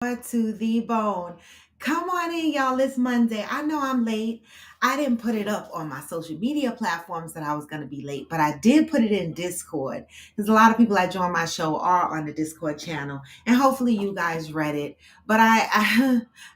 To the bone. Come on in, y'all. It's Monday. I know I'm late. I didn't put it up on my social media platforms that I was going to be late, but I did put it in Discord. There's a lot of people that join my show are on the Discord channel, and hopefully you guys read it. But I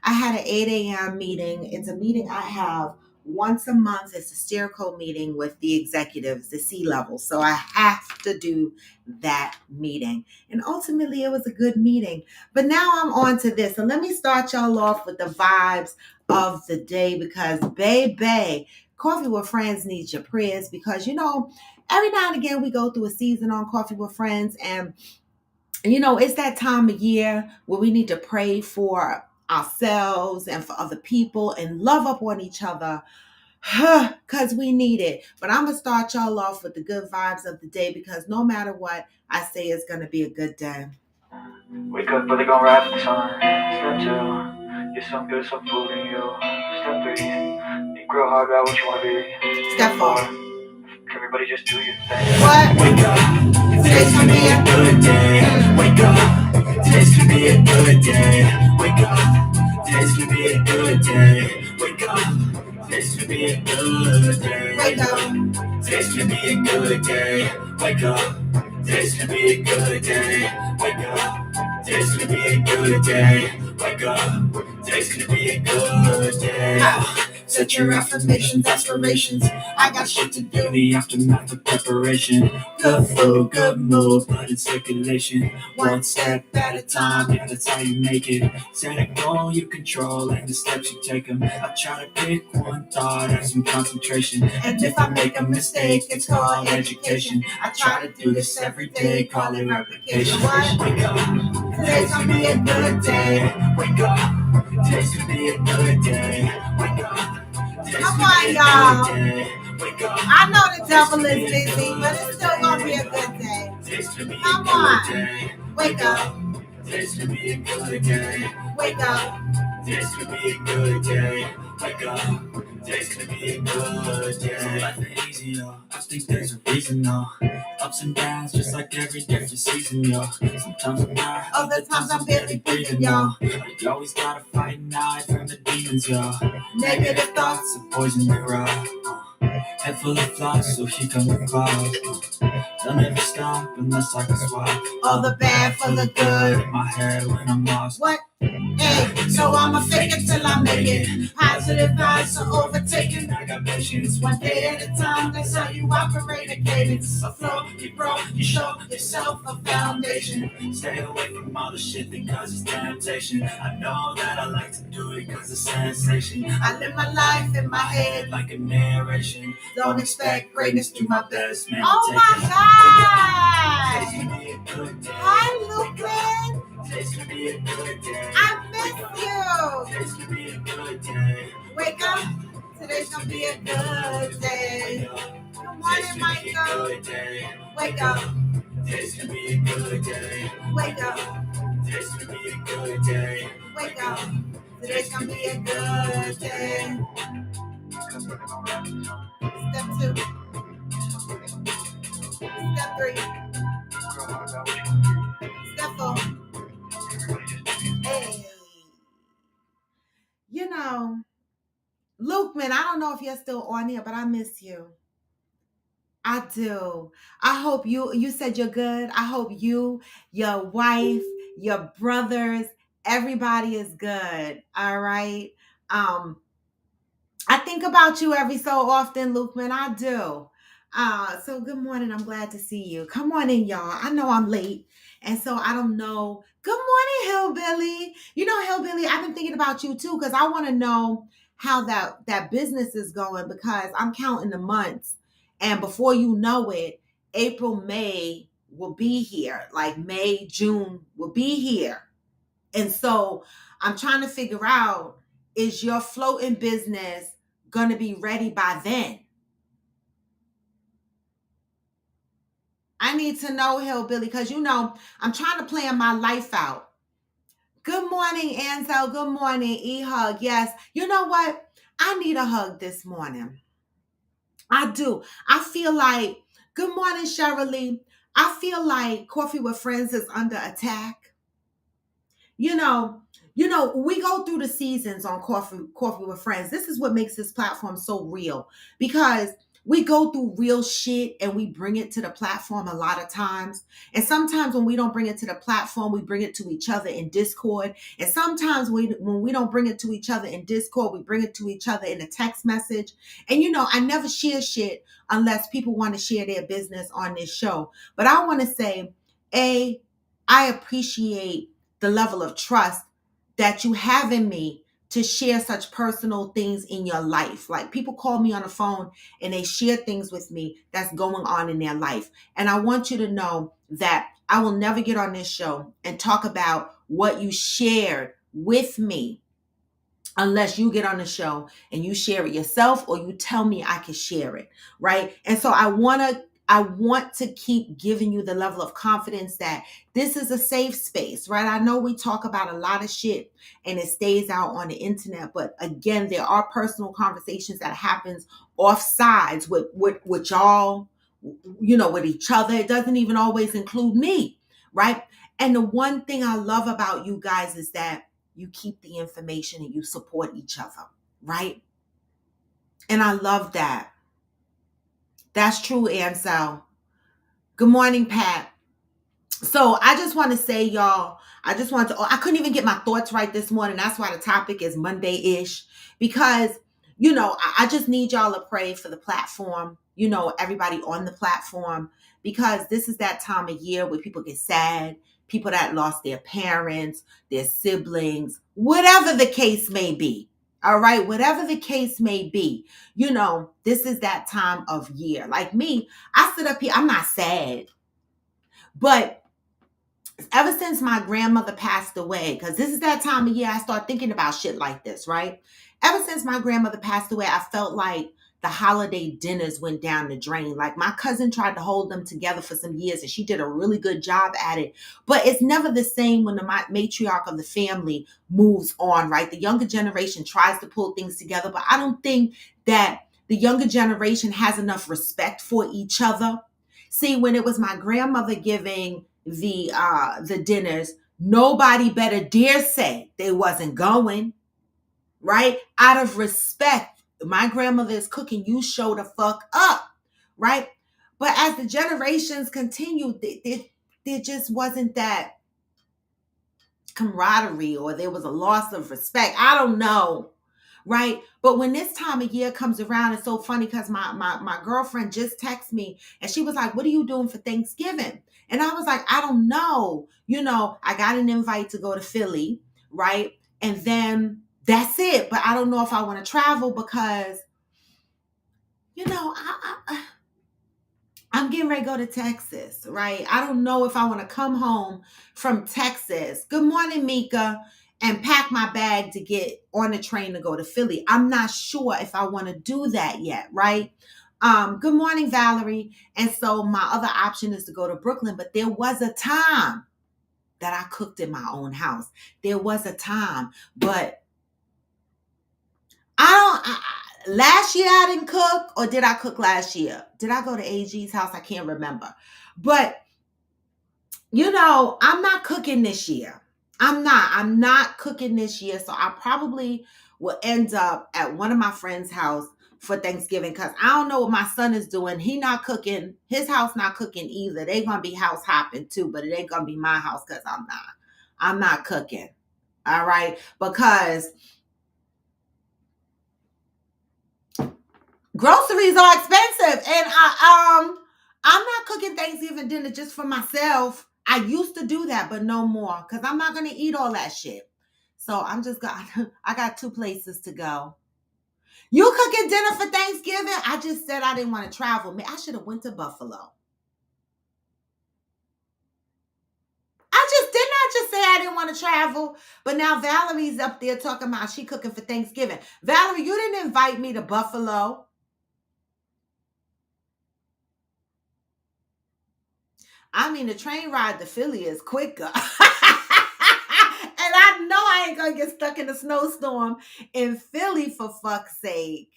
had an 8 a.m. meeting. It's a meeting I have once a month. It's a steerco meeting with the executives, the C level. So I have to do that meeting. And ultimately, it was a good meeting. But now I'm on to this. And let me start y'all off with the vibes of the day because, baby, Coffee with Friends needs your prayers because, every now and again we go through a season on Coffee with Friends. And, it's that time of year where we need to pray for ourselves and for other people and love up on each other because we need it. But I'm going to start y'all off with the good vibes of the day because no matter what, I say it's going to be a good day. Wake up, but they gon' rise with the sun. Step two, get some good, some food in you. Step three, think real hard about what you wanna be. Step four, everybody just do your thing. what? Wake up, today's gonna be a good day. Wake up, today's gonna be a good day. Wake up, today's gonna be a good day. Wake up, today's gonna be a good day. Wake up. Today's gonna be a good day. Wake up. Today's gonna be a good day. Wake up. Today's gonna be a good day. Wake up. Today's gonna be a good day. Set your affirmations, aspirations. I got shit to do. The aftermath of preparation. Good food, good mood, blood in circulation. One step at a time, yeah, that's how you make it. Set a goal you control and the steps you take them. I try to pick one thought and some concentration. And if I make a mistake, it's called education. I try to do this every day, call it replication. Wake up, today's gonna be a good day. Wake up, today's gonna be a good day. Wake up. Come on, y'all. I know the devil is busy, but it's still gonna be a good day. Come on. Wake up. Today's gonna be a good day. Wake up. Today's gonna be a good day. Wake up. Today's gonna be a good day. Life ain't easy, yo. I think there's a reason, though. Ups and downs, just like every different season, yo. Sometimes I'm high, Other times I'm barely breathing, yo. You always gotta fight and hide from the demons, yo. Negative thoughts. A poison they ride. Head full of flies, so here come the clouds. They'll never stop unless I can swap. All the bad for the good. In my head when I'm lost. What? Hey, so I'ma fake it till I make it. Positive vibes are overtaken. I got patience. One day at a time, that's how you operate a cadence. A flow, you grow, you show yourself a foundation. Stay away from all the shit that causes temptation. I know that I like to do it cause it's sensation. I live my life in my head like a narration. Don't expect greatness through my best meditation. Oh my God! Hi, Lucas. Today's gonna be a good day. I miss you. Today's gonna be a good day. Wake up. Today's gonna be a good day. Good morning, Michael. Wake up. Today's gonna be a good day. Wake up. Today's gonna be a good day. Wake up. Today's gonna be a good day. Step two. Step three. Step four. Hey. Luke, man, I don't know if you're still on here, but I miss you. I do. I hope you said you're good. I hope you, your wife, your brothers, everybody is good. All right. I think about you every so often, Luke, man. I do. So good morning. I'm glad to see you. Come on in, y'all. I know I'm late. And so I don't know. Good morning, Hillbilly. Hillbilly, I've been thinking about you too, because I want to know how that business is going because I'm counting the months. And before you know it, April, May will be here. Like May, June will be here. And so I'm trying to figure out, is your floating business going to be ready by then? I need to know, Hillbilly, because I'm trying to plan my life out. Good morning, Ansel. Good morning, E-Hug. Yes. You know what? I need a hug this morning. I do. I feel like, good morning, Shirley. I feel like Coffee with Friends is under attack. You know, we go through the seasons on Coffee with Friends. This is what makes this platform so real, because we go through real shit and we bring it to the platform a lot of times. And sometimes when we don't bring it to the platform, we bring it to each other in Discord. And sometimes when we don't bring it to each other in Discord, we bring it to each other in a text message. And you know, I never share shit unless people want to share their business on this show. But I want to say, I appreciate the level of trust that you have in me to share such personal things in your life. Like, people call me on the phone and they share things with me that's going on in their life. And I want you to know that I will never get on this show and talk about what you shared with me unless you get on the show and you share it yourself, or you tell me I can share it, right? And so I want to keep giving you the level of confidence that this is a safe space, right? I know we talk about a lot of shit and it stays out on the internet, but again, there are personal conversations that happens off sides with y'all, you know, with each other. It doesn't even always include me, right? And the one thing I love about you guys is that you keep the information and you support each other, right? And I love that. That's true, Ansel. Good morning, Pat. So I just want to say, y'all, I couldn't even get my thoughts right this morning. That's why the topic is Monday-ish, because, you know, I just need y'all to pray for the platform, you know, everybody on the platform, because this is that time of year where people get sad, people that lost their parents, their siblings, whatever the case may be. All right, whatever the case may be, you know, this is that time of year. Like me, I sit up here, I'm not sad, but ever since my grandmother passed away, because this is that time of year I start thinking about shit like this, right? Ever since my grandmother passed away, I felt like the holiday dinners went down the drain. Like, my cousin tried to hold them together for some years and she did a really good job at it. But it's never the same when the matriarch of the family moves on, right? The younger generation tries to pull things together, but I don't think that the younger generation has enough respect for each other. See, when it was my grandmother giving the dinners, nobody better dare say they wasn't going, right? Out of respect. My grandmother is cooking, you show the fuck up, right? But as the generations continued, there just wasn't that camaraderie, or there was a loss of respect. I don't know, right? But when this time of year comes around, it's so funny because my girlfriend just texted me and she was like, what are you doing for Thanksgiving? And I was like, I don't know. You know, I got an invite to go to Philly, right? And then that's it. But I don't know if I want to travel because, you know, I'm getting ready to go to Texas, right? I don't know if I want to come home from Texas. Good morning, Mika. And pack my bag to get on the train to go to Philly. I'm not sure if I want to do that yet, right? Good morning, Valerie. And so my other option is to go to Brooklyn, but there was a time that I cooked in my own house. There was a time, but last year I didn't cook, or did I cook last year? Did I go to AG's house? I can't remember. But, you know, I'm not cooking this year. I'm not cooking this year. So I probably will end up at one of my friends' house for Thanksgiving, because I don't know what my son is doing. He not cooking. His house not cooking either. They going to be house hopping too, but it ain't going to be my house because I'm not cooking. All right. Because groceries are expensive, and I'm not cooking Thanksgiving dinner just for myself. I used to do that, but no more, because I'm not going to eat all that shit. So I got 2 places to go. You cooking dinner for Thanksgiving? I just said I didn't want to travel. I should have went to Buffalo. Didn't I just say I didn't want to travel? But now Valerie's up there talking about she cooking for Thanksgiving. Valerie, you didn't invite me to Buffalo. I mean, the train ride to Philly is quicker. And I know I ain't going to get stuck in a snowstorm in Philly, for fuck's sake.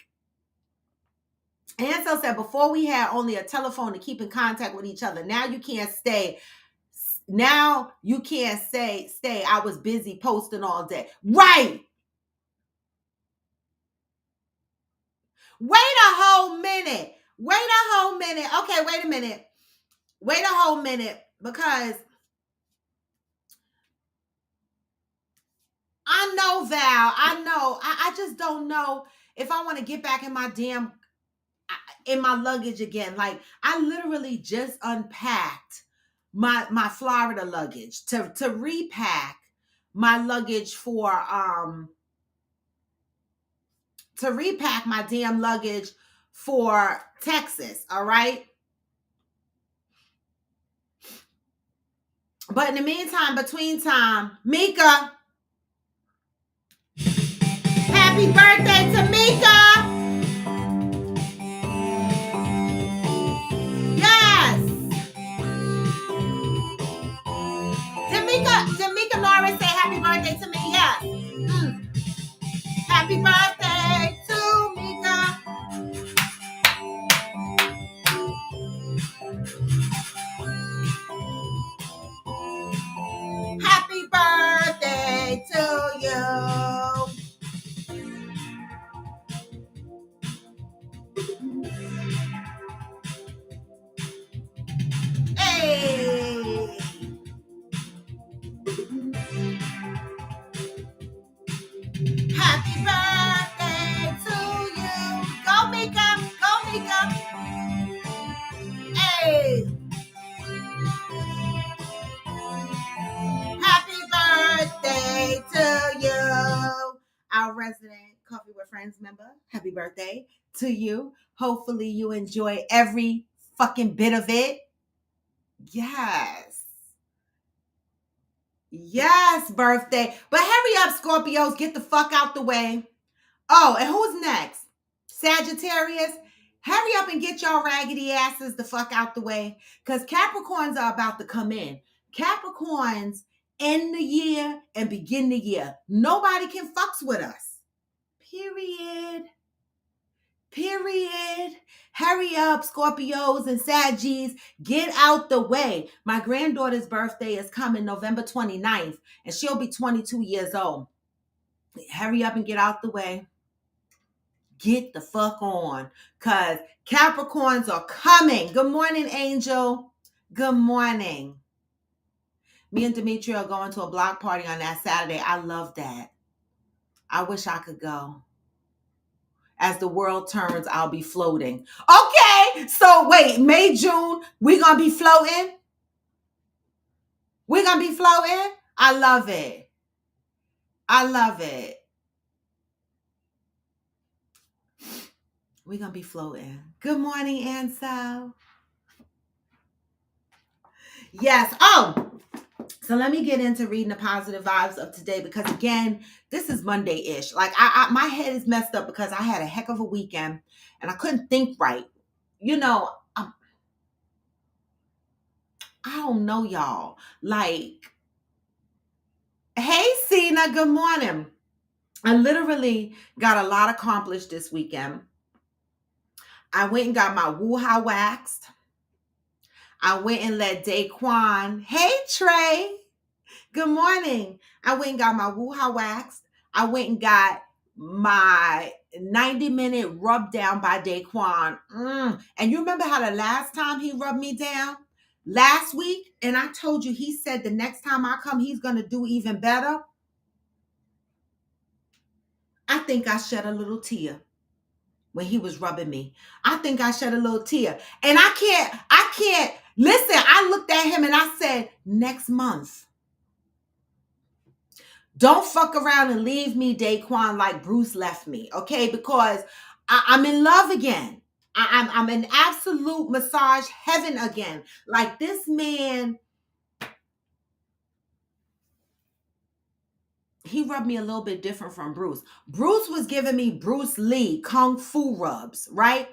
Ansel said, before we had only a telephone to keep in contact with each other. Now you can't stay now you can't stay. I was busy posting all day. Right. Wait a whole minute. Okay, wait a minute. Wait a whole minute, because I know, Val. I know. I just don't know if I want to get back in my luggage again. Like, I literally just unpacked my Florida luggage to repack my luggage to repack my damn luggage for Texas. All right. But in the meantime, between time, Mika, happy birthday to Mika. Yes. Jamika Norris say happy birthday to me. Yes. Happy birthday to Mika. Happy birthday to you. Hey. Happy birthday to you. Go Mika. Go Mika. Hey. Happy birthday to you. Our resident Coffee with Friends member. Happy birthday to you. Hopefully you enjoy every fucking bit of it. Yes. Yes, birthday. But hurry up, Scorpios. Get the fuck out the way. Oh, and who's next? Sagittarius. Hurry up and get y'all raggedy asses the fuck out the way. Because Capricorns are about to come in. Capricorns end the year and begin the year. Nobody can fucks with us. Period. Hurry up, Scorpios and Saggies. Get out the way. My granddaughter's birthday is coming November 29th, and she'll be 22 years old. Hurry up and get out the way. Get the fuck on, because Capricorns are coming. Good morning, Angel. Good morning. Me and Dimitri are going to a block party on that Saturday. I love that. I wish I could go. As the world turns, I'll be floating. Okay, so wait, May, June, we gonna be floating? We're gonna be floating? I love it. We're gonna be floating. Good morning, Ansel. Yes. Oh, so let me get into reading the positive vibes of today, because again, this is Monday-ish. Like my head is messed up because I had a heck of a weekend and I couldn't think right. You know, I don't know, y'all. Like, hey, Cena, good morning. I literally got a lot accomplished this weekend. I went and got my woo-ha waxed. I went and let Daquan, hey, Trey, good morning. I went and got my woo-ha waxed. I went and got my 90-minute rub down by Daquan. And you remember how the last time he rubbed me down? Last week? And I told you, he said the next time I come, he's going to do even better. I think I shed a little tear when he was rubbing me. I think I shed a little tear. And I can't, listen, I looked at him and I said, next month. Don't fuck around and leave me, Daquan, like Bruce left me, okay? Because I'm in love again. I'm in absolute massage heaven again. Like, this man, he rubbed me a little bit different from Bruce. Bruce was giving me Bruce Lee kung fu rubs, right?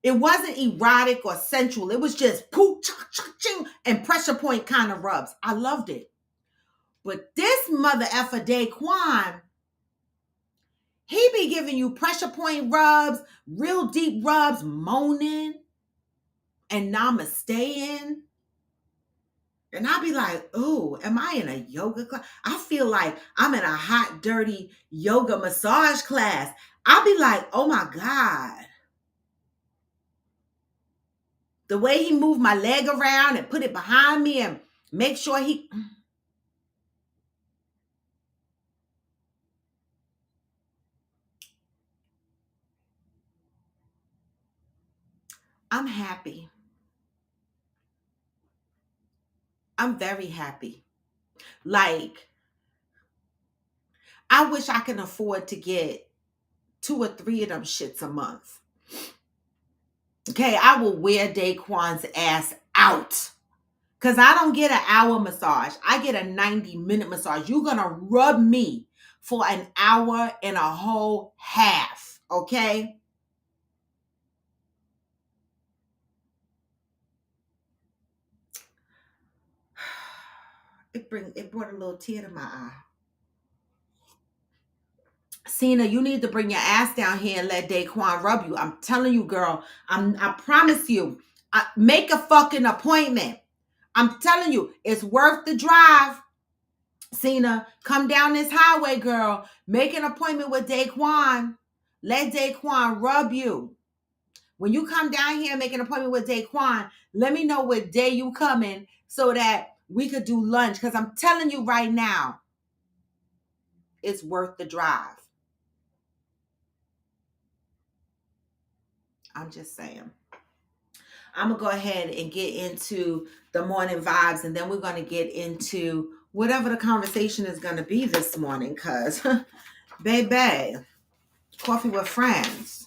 It wasn't erotic or sensual. It was just poo, ching, and pressure point kind of rubs. I loved it. But this mother effer Daquan, he be giving you pressure point rubs, real deep rubs, moaning and namasteing. And I'll be like, ooh, am I in a yoga class? I feel like I'm in a hot, dirty yoga massage class. I'll be like, oh my God. The way he moved my leg around and put it behind me and make sure I'm happy. I'm very happy. Like, I wish I can afford to get 2 or 3 of them shits a month. Okay, I will wear Daquan's ass out. Because I don't get an hour massage. I get a 90-minute massage. You're going to rub me for an hour and a whole half. Okay? It brought a little tear to my eye. Cena, you need to bring your ass down here and let Daquan rub you. I'm telling you, girl. I promise you. Make a fucking appointment. I'm telling you, it's worth the drive. Cena, come down this highway, girl. Make an appointment with Daquan. Let Daquan rub you. When you come down here and make an appointment with Daquan, let me know what day you coming so that we could do lunch. Because I'm telling you right now, it's worth the drive. I'm just saying. I'm going to go ahead and get into the morning vibes, and then we're going to get into whatever the conversation is going to be this morning. Because, baby, coffee with friends.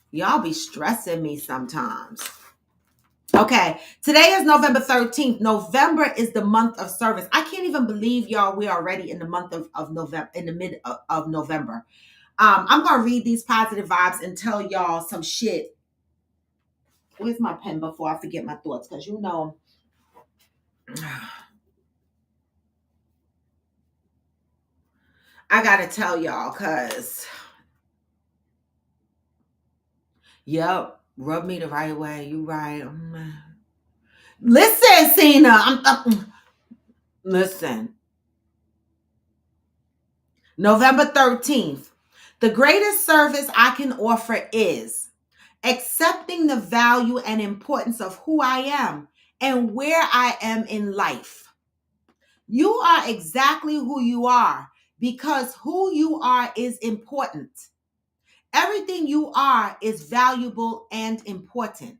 Y'all be stressing me sometimes. Okay, today is November 13th. November is the month of service. I can't even believe, y'all, we're already in the month of November, in the mid of November. I'm going to read these positive vibes and tell y'all some shit. Where's my pen before I forget my thoughts? Because you know, I got to tell y'all because, yep, rub me the right way. You right. Listen, Cena. Listen. November 13th. The greatest service I can offer is accepting the value and importance of who I am and where I am in life. You are exactly who you are because who you are is important. Everything you are is valuable and important.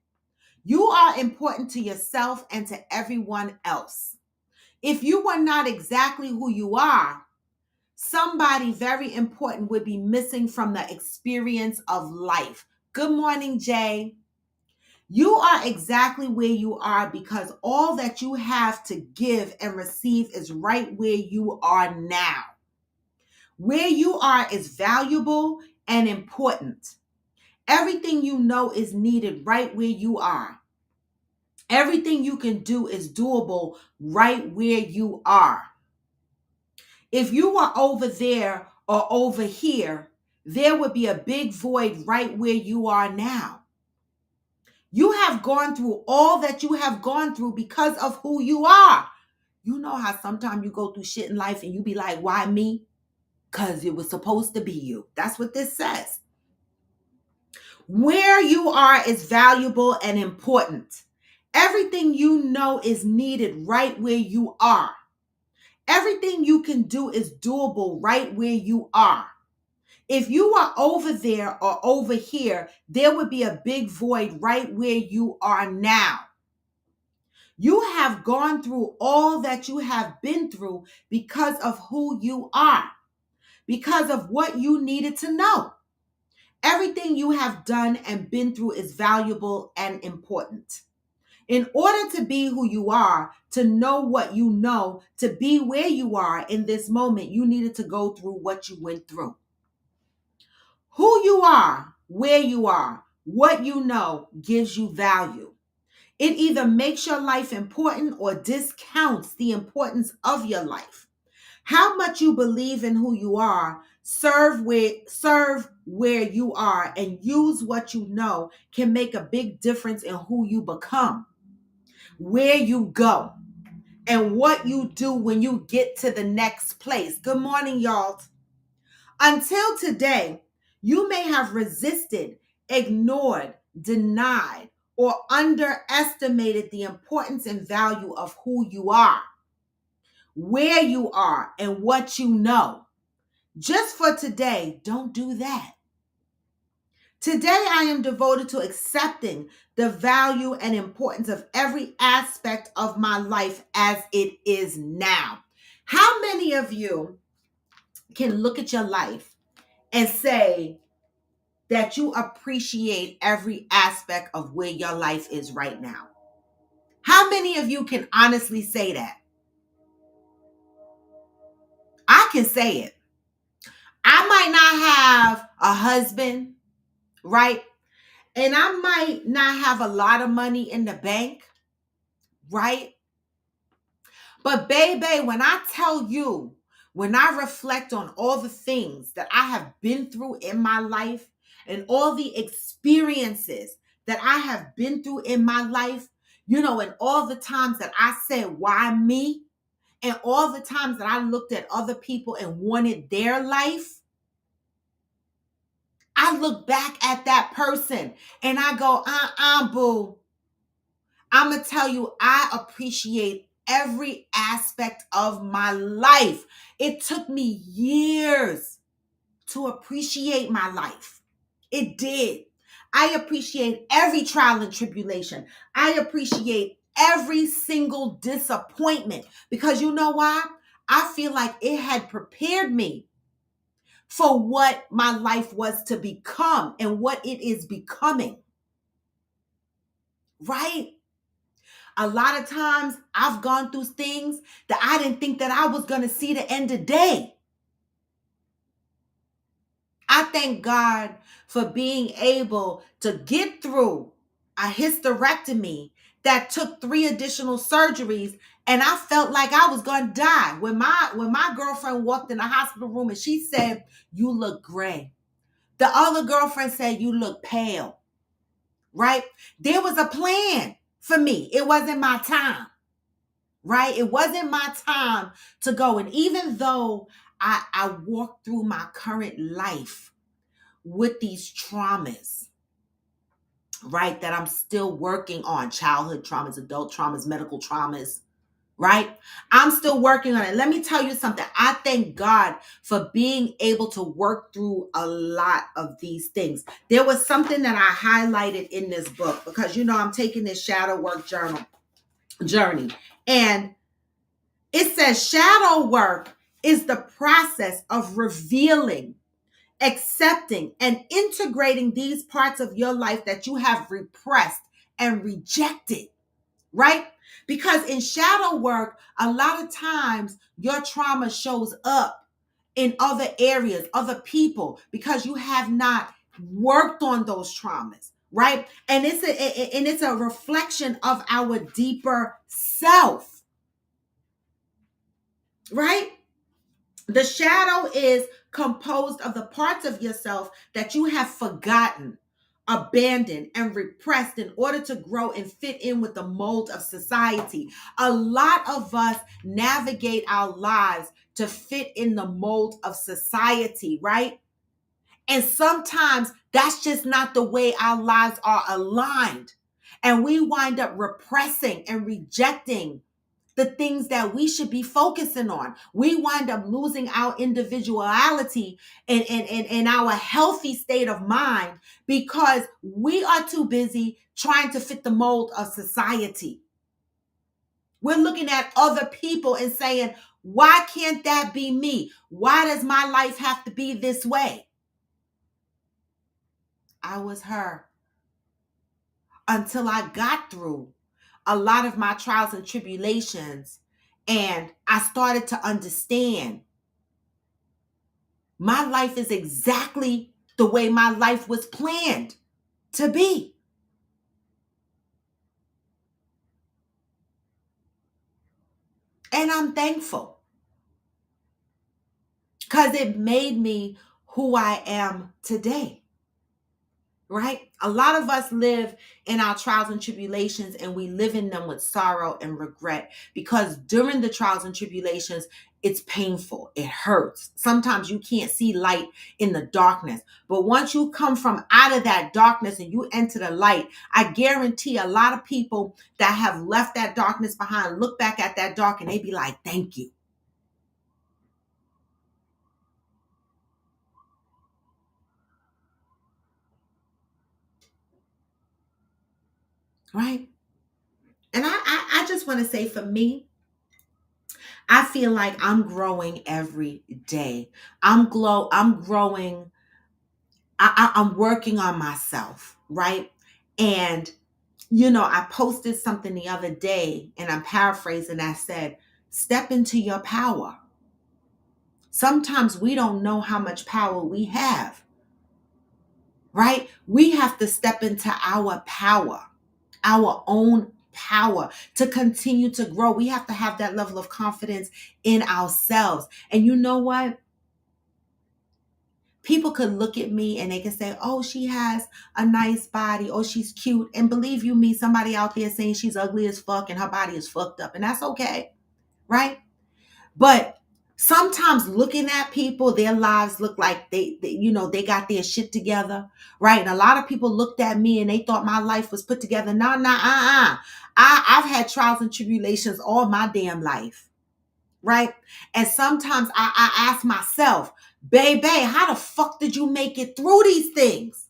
You are important to yourself and to everyone else. If you were not exactly who you are, somebody very important would be missing from the experience of life. Good morning, Jay. You are exactly where you are because all that you have to give and receive is right where you are now. Where you are is valuable and important. Everything you know is needed right where you are. Everything you can do is doable right where you are. If you were over there or over here, there would be a big void right where you are now. You have gone through all that you have gone through because of who you are. You know how sometimes you go through shit in life and you be like, why me? Because it was supposed to be you. That's what this says. Where you are is valuable and important. Everything you know is needed right where you are. Everything you can do is doable right where you are. If you are over there or over here, there would be a big void right where you are now. You have gone through all that you have been through because of who you are, because of what you needed to know. Everything you have done and been through is valuable and important. In order to be who you are, to know what you know, to be where you are in this moment, you needed to go through what you went through. Who you are, where you are, what you know gives you value. It either makes your life important or discounts the importance of your life. How much you believe in who you are, serve where you are, and use what you know can make a big difference in who you become, where you go, and what you do when you get to the next place. Good morning, y'all. Until today, you may have resisted, ignored, denied, or underestimated the importance and value of who you are, where you are, and what you know. Just for today, don't do that. Today, I am devoted to accepting the value and importance of every aspect of my life as it is now. How many of you can look at your life and say that you appreciate every aspect of where your life is right now? How many of you can honestly say that? I can say it. I might not have a husband, right? And I might not have a lot of money in the bank, right? But baby, when I tell you, when I reflect on all the things that I have been through in my life and all the experiences that I have been through in my life, and all the times that I said, why me? And all the times that I looked at other people and wanted their life, I look back at that person and I go, boo. I'm going to tell you, I appreciate every aspect of my life. It took me years to appreciate my life. It did. I appreciate every trial and tribulation. I appreciate every single disappointment because you know why? I feel like it had prepared me for what my life was to become and what it is becoming. Right? A lot of times I've gone through things that I didn't think that I was going to see the end of day. I thank God for being able to get through a hysterectomy that took 3 additional surgeries, and I felt like I was going to die. When my girlfriend walked in the hospital room and she said, "You look gray." The other girlfriend said, "You look pale." Right? There was a plan for me. It wasn't my time. Right? It wasn't my time to go. And even though I walked through my current life with these traumas, right, that I'm still working on, childhood traumas, adult traumas, medical traumas, right? I'm still working on it. Let me tell you something. I thank God for being able to work through a lot of these things. There was something that I highlighted in this book because, I'm taking this shadow work journey. And it says shadow work is the process of revealing, accepting, and integrating these parts of your life that you have repressed and rejected, right? Because in shadow work, a lot of times your trauma shows up in other areas, other people, because you have not worked on those traumas, right? And it's a reflection of our deeper self, right? The shadow is composed of the parts of yourself that you have forgotten, abandoned, and repressed in order to grow and fit in with the mold of society. A lot of us navigate our lives to fit in the mold of society, right? And sometimes that's just not the way our lives are aligned. And we wind up repressing and rejecting the things that we should be focusing on. We wind up losing our individuality and our healthy state of mind because we are too busy trying to fit the mold of society. We're looking at other people and saying, why can't that be me? Why does my life have to be this way? I was her until I got through a lot of my trials and tribulations, and I started to understand my life is exactly the way my life was planned to be. And I'm thankful because it made me who I am today, right? A lot of us live in our trials and tribulations, and we live in them with sorrow and regret, because during the trials and tribulations, it's painful. It hurts. Sometimes you can't see light in the darkness. But once you come from out of that darkness and you enter the light, I guarantee a lot of people that have left that darkness behind look back at that dark and they be like, thank you. Right? And I just want to say, for me, I feel like I'm growing every day. I'm growing. I'm working on myself, right? And I posted something the other day, and I'm paraphrasing. I said, "Step into your power." Sometimes we don't know how much power we have, right? We have to step into our power, our own power, to continue to grow. We have to have that level of confidence in ourselves. And you know what? People could look at me and they can say, oh, she has a nice body. Oh, she's cute. And believe you me, somebody out there saying she's ugly as fuck and her body is fucked up. And that's okay, right? But sometimes looking at people, their lives look like they got their shit together, right? And a lot of people looked at me and they thought my life was put together. No, I've had trials and tribulations all my damn life, right? And sometimes I ask myself, baby, how the fuck did you make it through these things?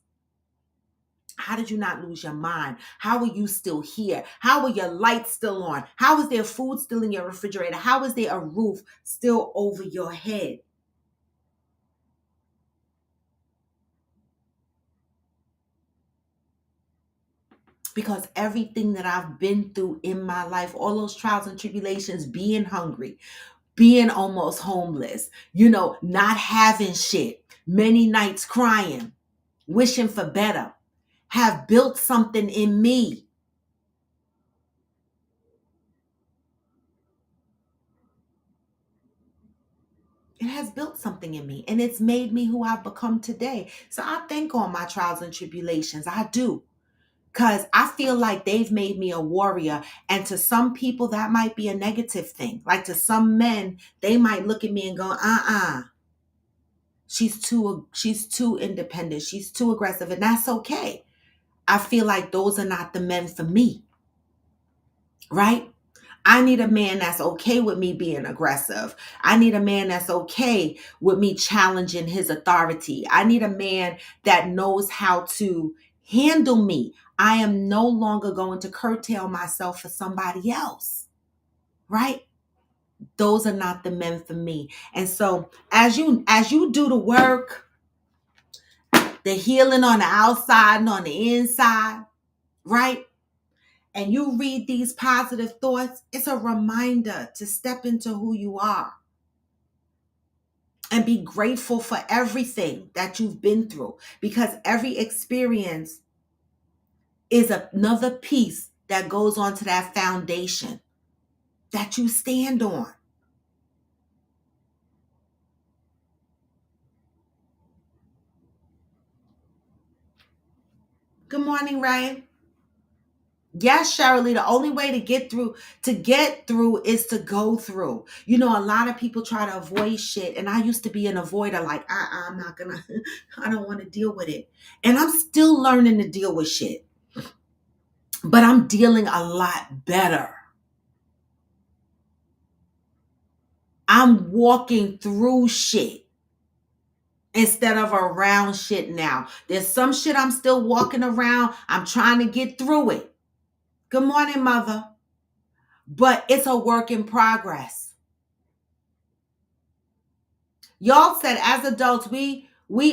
How did you not lose your mind? How are you still here? How are your lights still on? How is there food still in your refrigerator? How is there a roof still over your head? Because everything that I've been through in my life, all those trials and tribulations, being hungry, being almost homeless, not having shit, many nights crying, wishing for better, have built something in me. It has built something in me, and it's made me who I've become today. So I thank all my trials and tribulations. I do. Because I feel like they've made me a warrior. And to some people, that might be a negative thing. Like to some men, they might look at me and go, she's too independent. She's too aggressive. And that's okay. I feel like those are not the men for me. Right? I need a man that's okay with me being aggressive. I need a man that's okay with me challenging his authority. I need a man that knows how to handle me. I am no longer going to curtail myself for somebody else, right? Those are not the men for me. And so as you do the work, the healing on the outside and on the inside, right? And you read these positive thoughts, it's a reminder to step into who you are and be grateful for everything that you've been through, because every experience is another piece that goes onto that foundation that you stand on. Good morning, Ray. Yes, Shirley, the only way to get through is to go through. A lot of people try to avoid shit. And I used to be an avoider, like, I'm not gonna, I don't want to deal with it. And I'm still learning to deal with shit. But I'm dealing a lot better. I'm walking through shit instead of around shit now. There's some shit I'm still walking around. I'm trying to get through it. Good morning, mother. But it's a work in progress. Y'all said as adults, we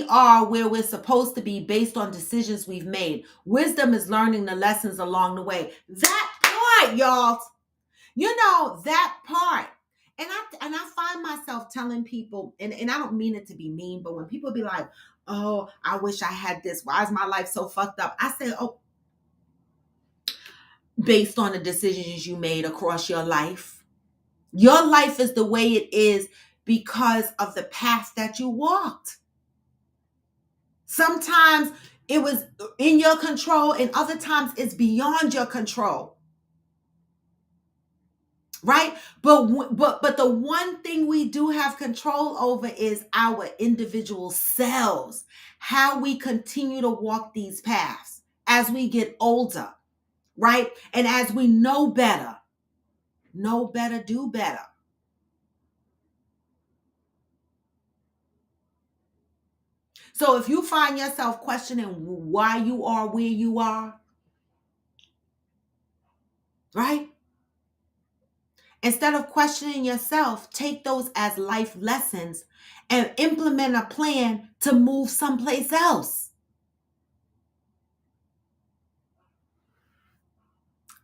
are where we're supposed to be based on decisions we've made. Wisdom is learning the lessons along the way. That part, y'all. That part. And I find myself telling people, and I don't mean it to be mean, but when people be like, oh, I wish I had this. Why is my life so fucked up? I say, oh, based on the decisions you made across your life. Your life is the way it is because of the path that you walked. Sometimes it was in your control, and other times it's beyond your control. Right? But the one thing we do have control over is our individual selves, how we continue to walk these paths as we get older, right? And as we know better, do better. So if you find yourself questioning why you are where you are, right? Instead of questioning yourself, take those as life lessons and implement a plan to move someplace else.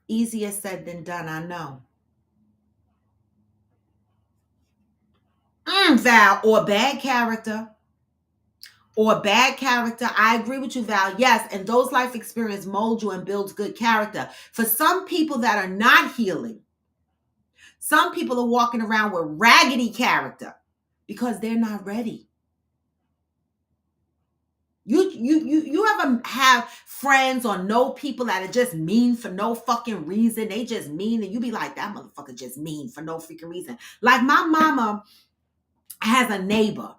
Easier said than done, I know. Val, or bad character. I agree with you, Val. Yes, and those life experience mold you and builds good character. For some people that are not healing, some people are walking around with raggedy character because they're not ready. You ever have friends or know people that are just mean for no fucking reason? They just mean, and you be like, that motherfucker just mean for no freaking reason. Like my mama has a neighbor,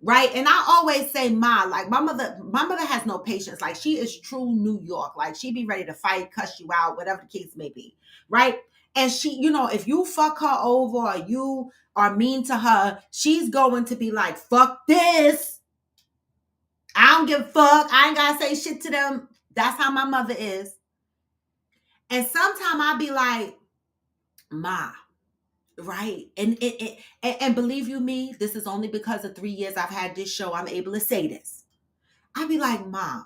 right? And I always say, like my mother has no patience. Like she is true New York. Like she be ready to fight, cuss you out, whatever the case may be, right? And she, if you fuck her over or you are mean to her, she's going to be like, fuck this. I don't give a fuck. I ain't gotta say shit to them. That's how my mother is. And sometimes I'll be like, Ma, right? And believe you me, this is only because of 3 years I've had this show. I'm able to say this. I'll be like, Ma,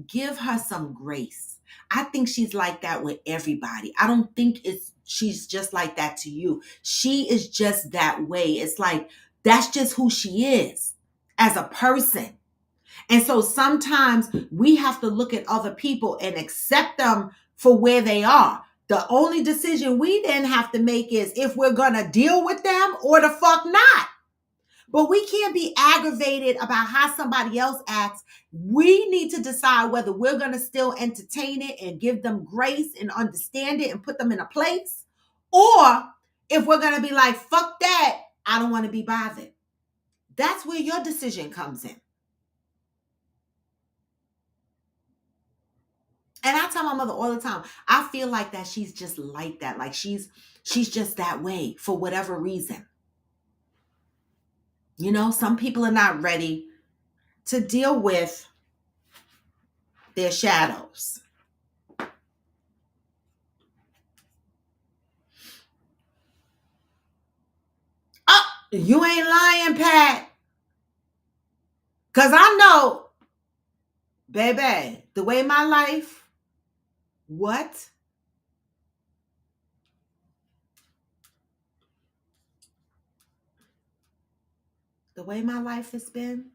give her some grace. I think she's like that with everybody. I don't think she's just like that to you. She is just that way. It's like, that's just who she is as a person. And so sometimes we have to look at other people and accept them for where they are. The only decision we then have to make is if we're going to deal with them or the fuck not. But we can't be aggravated about how somebody else acts. We need to decide whether we're going to still entertain it and give them grace and understand it and put them in a place. Or if we're going to be like, fuck that, I don't want to be bothered. That's where your decision comes in. And I tell my mother all the time, I feel like that she's just like that. Like she's just that way for whatever reason. Some people are not ready to deal with their shadows. Oh, you ain't lying, Pat. Because I know, baby, the way my life, what? The way my life has been.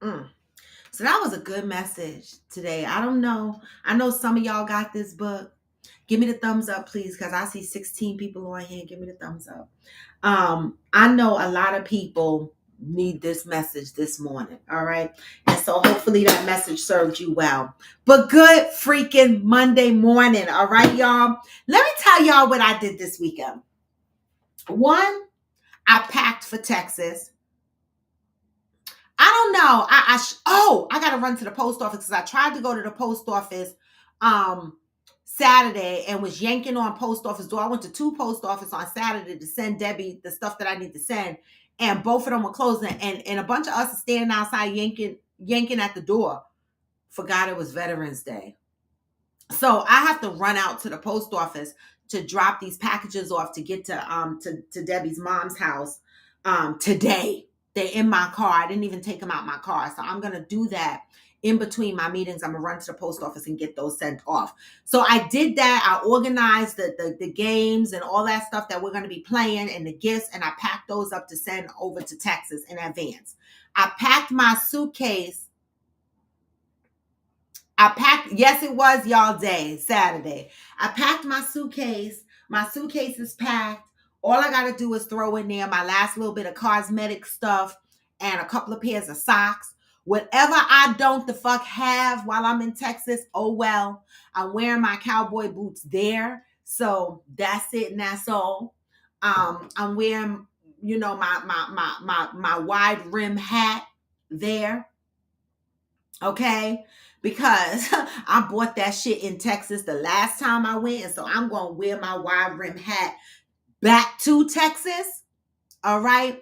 So that was a good message today. I don't know. I know some of y'all got this book. Give me the thumbs up, please, because I see 16 people on here. Give me the thumbs up. I know a lot of people need this message this morning. All right. And so hopefully that message served you well. But good freaking Monday morning. All right, y'all. Let me tell y'all what I did this weekend. One, I packed for Texas. I don't know. I got to run to the post office because I tried to go to the post office Saturday and was yanking on post office door. I went to 2 post office on Saturday to send Debbie the stuff that I need to send. And both of them were closing. And a bunch of us are standing outside yanking at the door. Forgot it was Veterans Day. So I have to run out to the post office to drop these packages off to get to Debbie's mom's house today. They're in my car. I didn't even take them out my car. So I'm going to do that in between my meetings. I'm going to run to the post office and get those sent off. So I did that. I organized the games and all that stuff that we're going to be playing and the gifts. And I packed those up to send over to Texas in advance. I packed my suitcase. Yes, it was y'all day, Saturday. I packed my suitcase. My suitcase is packed. All I got to do is throw in there my last little bit of cosmetic stuff and a couple of pairs of socks. Whatever I don't the fuck have while I'm in Texas, oh well. I'm wearing my cowboy boots there. So that's it and that's all. I'm wearing, my wide rim hat there. Okay? Because I bought that shit in Texas the last time I went. And so I'm gonna wear my wide rim hat back to Texas. All right.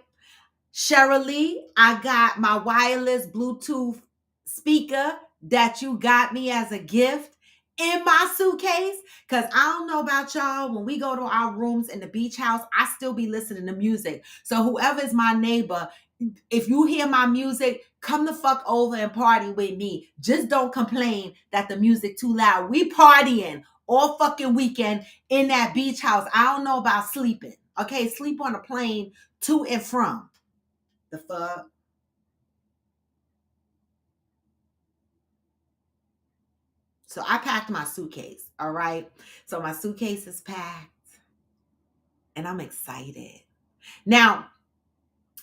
Cheryl Lee, I got my wireless Bluetooth speaker that you got me as a gift in my suitcase. Because I don't know about y'all, when we go to our rooms in the beach house, I still be listening to music. So whoever is my neighbor, if you hear my music, come the fuck over and party with me. Just don't complain that the music too loud. We partying all fucking weekend in that beach house. I don't know about sleeping. Okay, sleep on a plane to and from. The fuck? So I packed my suitcase, all right? So my suitcase is packed and I'm excited. Now,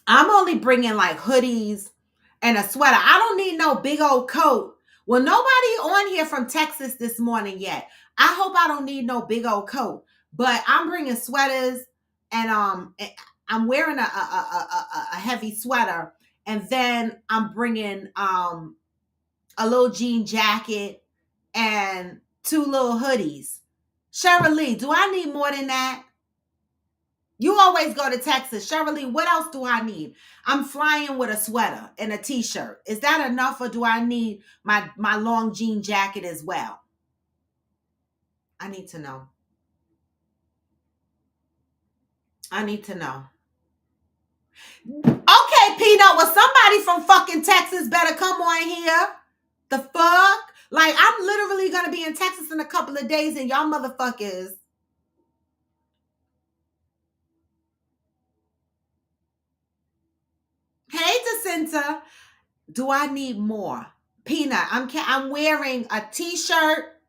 I'm only bringing like hoodies and a sweater. I don't need no big old coat. Well, nobody on here from Texas this morning yet. I hope I don't need no big old coat. But I'm bringing sweaters and I'm wearing a heavy sweater, and then I'm bringing a little jean jacket and 2 little hoodies. Cheryl Lee, do I need more than that? You always go to Texas. Cheryl Lee, what else do I need? I'm flying with a sweater and a t-shirt. Is that enough, or do I need my long jean jacket as well? I need to know. I need to know. Okay, Peanut, well, somebody from fucking Texas better come on here. The fuck? Like, I'm literally going to be in Texas in a couple of days, and y'all motherfuckers. Hey, Jacinta. Do I need more? Peanut, I'm wearing a t-shirt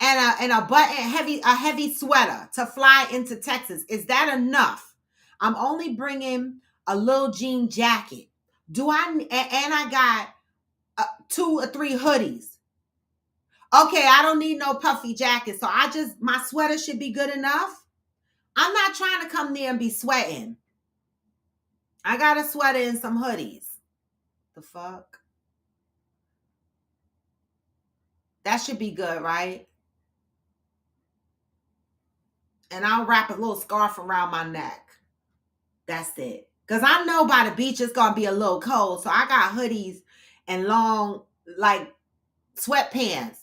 and a heavy sweater to fly into Texas. Is that enough? I'm only bringing a little jean jacket. And I got 2 or 3 hoodies. Okay, I don't need no puffy jacket. So my sweater should be good enough. I'm not trying to come there and be sweating. I got a sweater and some hoodies. The fuck? That should be good, right? And I'll wrap a little scarf around my neck. That's it. Because I know by the beach it's going to be a little cold. So I got hoodies and long, like, sweatpants.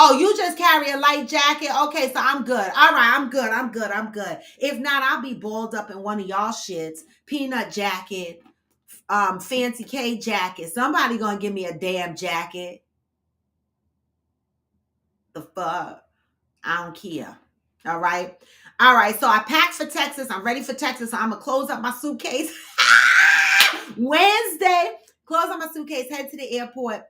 Oh, you just carry a light jacket? Okay, so I'm good. All right, I'm good. If not, I'll be balled up in one of y'all shits. Peanut jacket, Fancy K jacket. Somebody going to give me a damn jacket. The fuck? I don't care. All right. So I packed for Texas. I'm ready for Texas. So I'm going to close up my suitcase. Wednesday, close up my suitcase, head to the airport,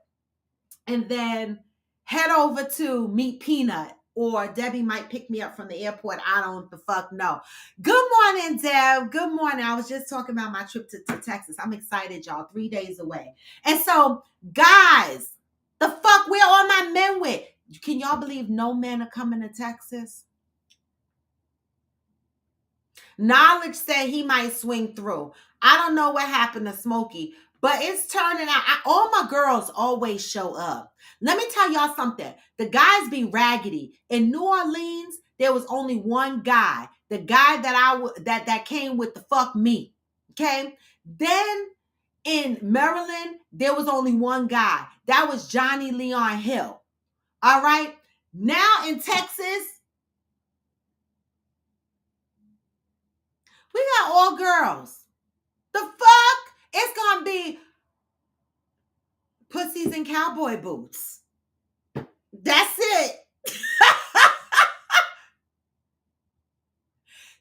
and then head over to meet Peanut. Or Debbie might pick me up from the airport. I don't the fuck know. Good morning, Deb. Good morning. I was just talking about my trip to Texas. I'm excited, y'all. 3 days away. And so, guys, the fuck where all my men with? Can y'all believe no men are coming to Texas? Knowledge said he might swing through. I don't know what happened to Smokey, but it's turning out. All my girls always show up. Let me tell y'all something. The guys be raggedy. In New Orleans, there was only one guy. The guy that came with the fuck me. Okay? Then in Maryland, there was only one guy. That was Johnny Leon Hill. All right? Now in Texas, we got all girls. The fuck? It's gonna be pussies and cowboy boots. That's it.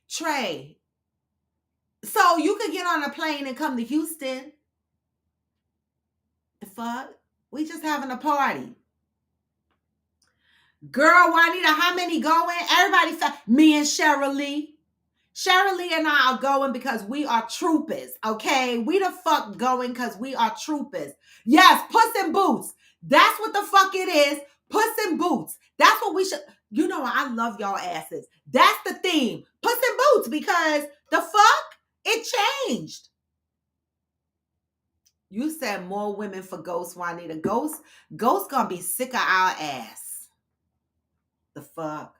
Trey. So you could get on a plane and come to Houston. The fuck? We just having a party. Girl, Juanita, how many going? Everybody, me and Cheryl Lee. Cheryl Lee and I are going because we are troopers, okay? We the fuck going because we are troopers. Yes, Puss in Boots. That's what the fuck it is. Puss in Boots. That's what we should. You know, I love y'all asses. That's the theme. Puss in Boots, because the fuck? It changed. You said more women for Ghost, Juanita. Ghost gonna be sick of our ass. The fuck?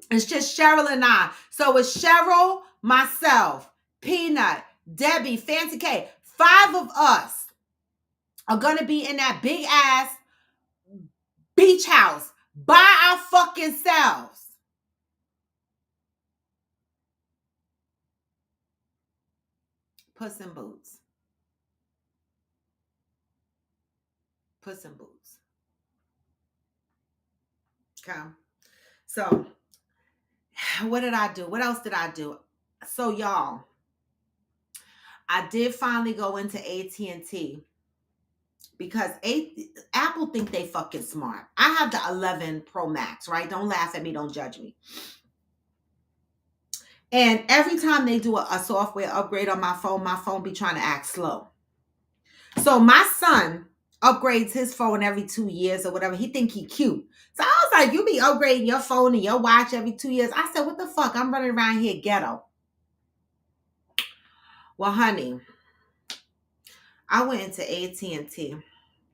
It's just Cheryl and I. So it's Cheryl, myself, Peanut, Debbie, Fancy K. 5 of us are going to be in that big ass beach house by our fucking selves. Puss in Boots. Puss in Boots. Okay. So what did I do? What else did I do? So y'all, I did finally go into AT&T because Apple think they fucking smart. I have the 11 Pro Max, right? Don't laugh at me. Don't judge me. And every time they do a software upgrade on my phone be trying to act slow. So my son upgrades his phone every 2 years or whatever. He think he cute. So I was like, you be upgrading your phone and your watch every 2 years. I said, what the fuck? I'm running around here ghetto. Well, honey, I went into AT&T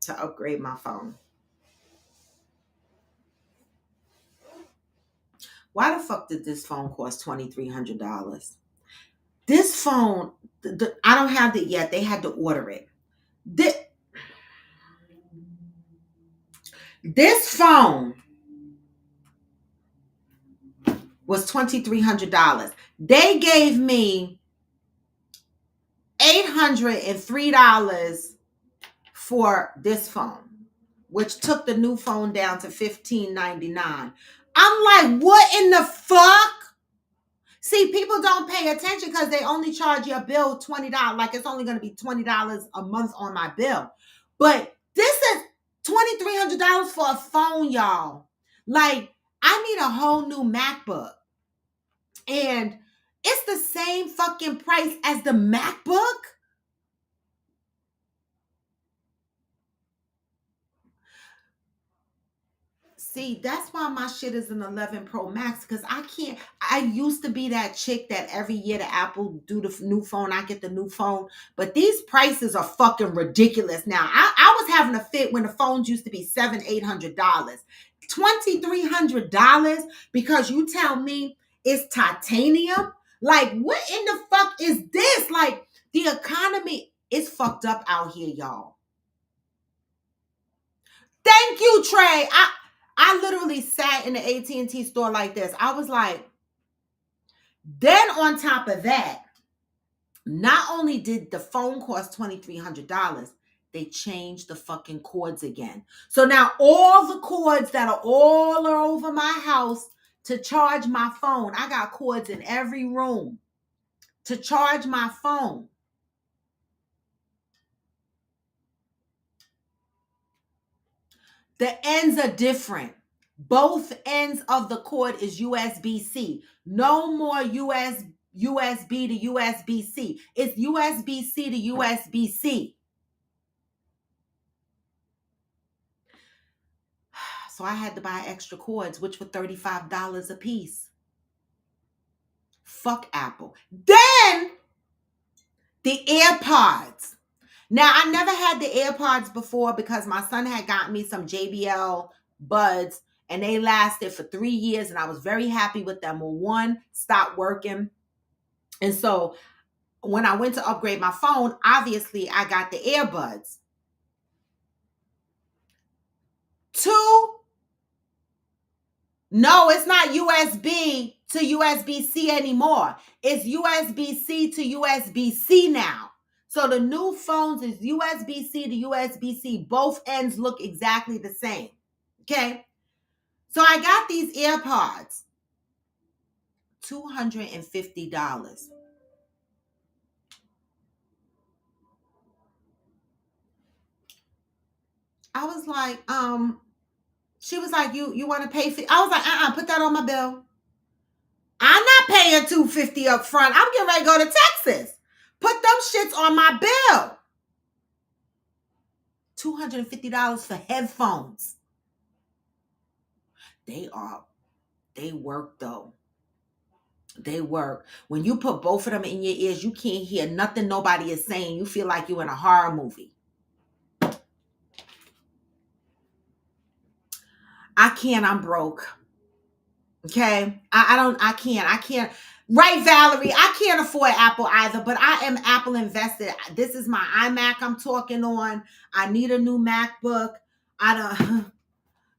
to upgrade my phone. Why the fuck did this phone cost $2,300? This phone, I don't have it yet. They had to order it. This phone was $2,300. They gave me $803 for this phone, which took the new phone down to $1,599. I'm like, what in the fuck? See, people don't pay attention because they only charge your bill $20. Like, it's only going to be $20 a month on my bill. But this is $2,300 for a phone, y'all. Like, I need a whole new MacBook. And it's the same fucking price as the MacBook. See, that's why my shit is an 11 Pro Max, because I used to be that chick that every year the Apple do the new phone, I get the new phone. But these prices are fucking ridiculous now. I was having a fit when the phones used to be $700-800. $2,300 because you tell me it's titanium? Like, what in the fuck is this? Like, the economy is fucked up out here, y'all. Thank you, Trey. I literally sat in the AT&T store like this. I was like, then on top of that, not only did the phone cost $2,300, they changed the fucking cords again. So now all the cords that are all over my house to charge my phone, I got cords in every room to charge my phone. The ends are different. Both ends of the cord is USB-C. No more USB to USB-C. It's USB-C to USB-C. So I had to buy extra cords, which were $35 a piece. Fuck Apple. Then the AirPods. Now, I never had the AirPods before because my son had gotten me some JBL buds and they lasted for 3 years and I was very happy with them. Well, one stopped working. And so when I went to upgrade my phone, obviously I got the earbuds. 2, no, it's not USB to USB-C anymore. It's USB-C to USB-C now. So the new phones is USB-C to USB-C. Both ends look exactly the same. Okay? So I got these AirPods. $250. I was like, she was like, you want to pay for it? I was like, put that on my bill. paying $250 up front. I'm getting ready to go to Texas. Put them shits on my bill. $250 for headphones. They work though. They work. When you put both of them in your ears, you can't hear nothing nobody is saying. You feel like you're in a horror movie. I can't. I'm broke. Okay? I can't. Right, Valerie? I can't afford Apple either, but I am Apple invested. This is my iMac I'm talking on. I need a new MacBook. I don't...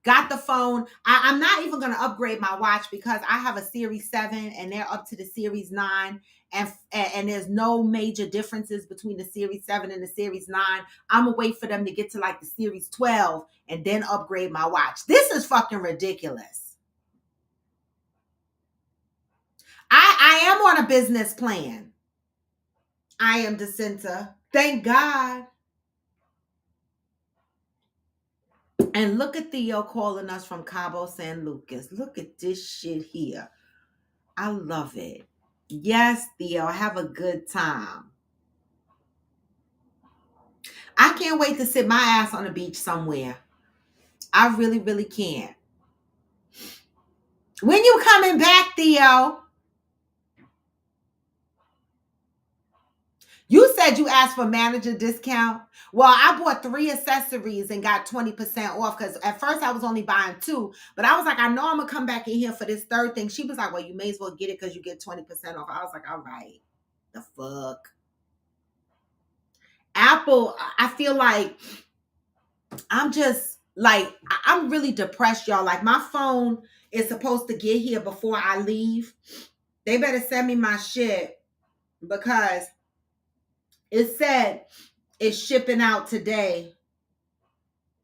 Got the phone. I'm not even going to upgrade my watch because I have a Series 7 and they're up to the Series 9. And there's no major differences between the Series 7 and the Series 9. I'm going to wait for them to get to like the Series 12 and then upgrade my watch. This is fucking ridiculous. I am on a business plan. I am Jacinta. Thank God. And look at Theo calling us from Cabo San Lucas. Look at this shit here. I love it. Yes, Theo, have a good time. I can't wait to sit my ass on the beach somewhere. I really, really can't. When you coming back, Theo? You said you asked for manager discount. Well, I bought 3 accessories and got 20% off because at first I was only buying 2. But I was like, I know I'm going to come back in here for this third thing. She was like, well, you may as well get it because you get 20% off. I was like, all right. The fuck? Apple, I feel like I'm just like, I'm really depressed, y'all. Like my phone is supposed to get here before I leave. They better send me my shit because it said it's shipping out today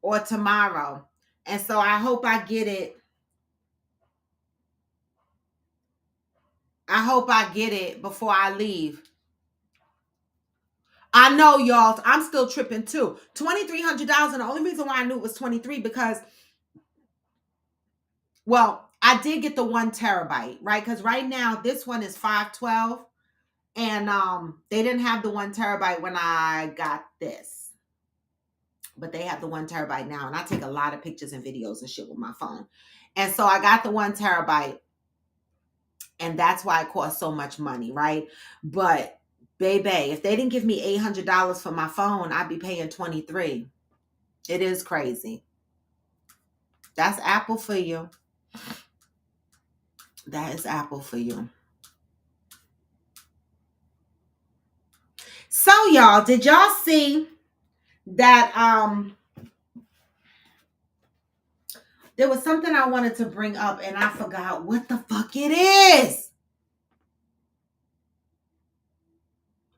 or tomorrow. And so I hope I get it. I hope I get it before I leave. I know, y'all. I'm still tripping too. $2,300. And the only reason why I knew it was 23 because, well, I did get the 1 terabyte, right? Because right now this one is $512. And they didn't have the 1 terabyte when I got this. But they have the 1 terabyte now. And I take a lot of pictures and videos and shit with my phone. And so I got the 1 terabyte. And that's why it costs so much money, right? But, baby, if they didn't give me $800 for my phone, I'd be paying $23. It is crazy. That's Apple for you. That is Apple for you. So, y'all, did y'all see that there was something I wanted to bring up and I forgot what the fuck it is.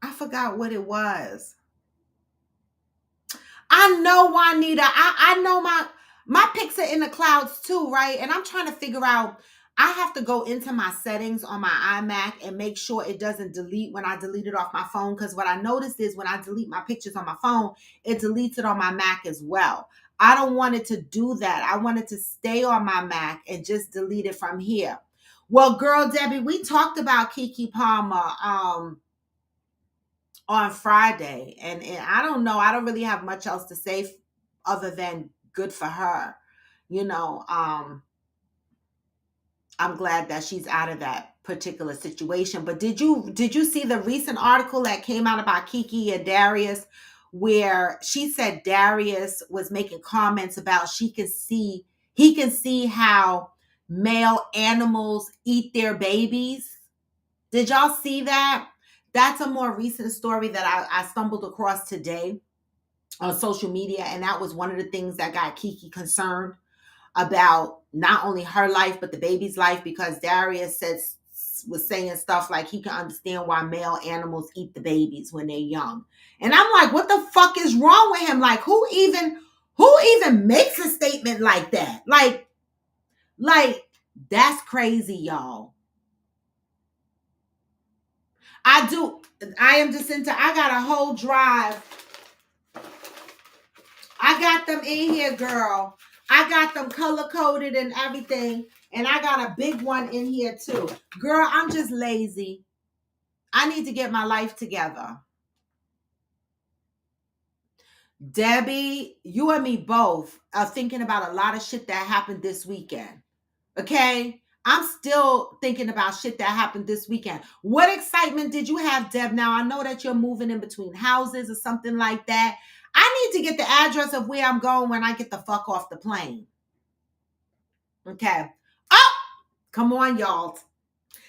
I forgot what it was. I know, Juanita. I know my pics are in the clouds too, right? And I'm trying to figure out, I have to go into my settings on my iMac and make sure it doesn't delete when I delete it off my phone. Because what I noticed is when I delete my pictures on my phone, it deletes it on my Mac as well. I don't want it to do that. I want it to stay on my Mac and just delete it from here. Well, girl, Debbie, we talked about Keke Palmer on Friday. And I don't know. I don't really have much else to say other than good for her. You know, I'm glad that she's out of that particular situation. But did you see the recent article that came out about Keke and Darius, where she said Darius was making comments about he can see how male animals eat their babies? Did y'all see that? That's a more recent story that I stumbled across today on social media. And that was one of the things that got Keke concerned about not only her life, but the baby's life, because Darius was saying stuff like he can understand why male animals eat the babies when they're young. And I'm like, what the fuck is wrong with him? Like, who even makes a statement like that? Like, that's crazy, y'all. I am Jacinta. I got a whole drive. I got them in here, girl. I got them color-coded and everything. And I got a big one in here too. Girl, I'm just lazy. I need to get my life together. Debbie, you and me both are thinking about a lot of shit that happened this weekend. Okay? I'm still thinking about shit that happened this weekend. What excitement did you have, Deb? Now, I know that you're moving in between houses or something like that. I need to get the address of where I'm going when I get the fuck off the plane. Okay. Oh, come on, y'all.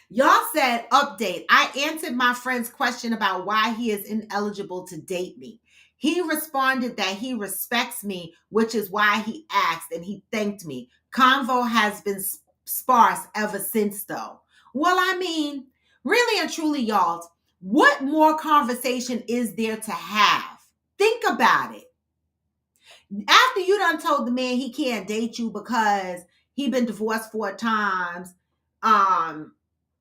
Y'all said, update. I answered my friend's question about why he is ineligible to date me. He responded that he respects me, which is why he asked, and he thanked me. Convo has been sparse ever since, though. Well, I mean, really and truly, y'all, what more conversation is there to have? Think about it. After you done told the man he can't date you because he been divorced 4 times, and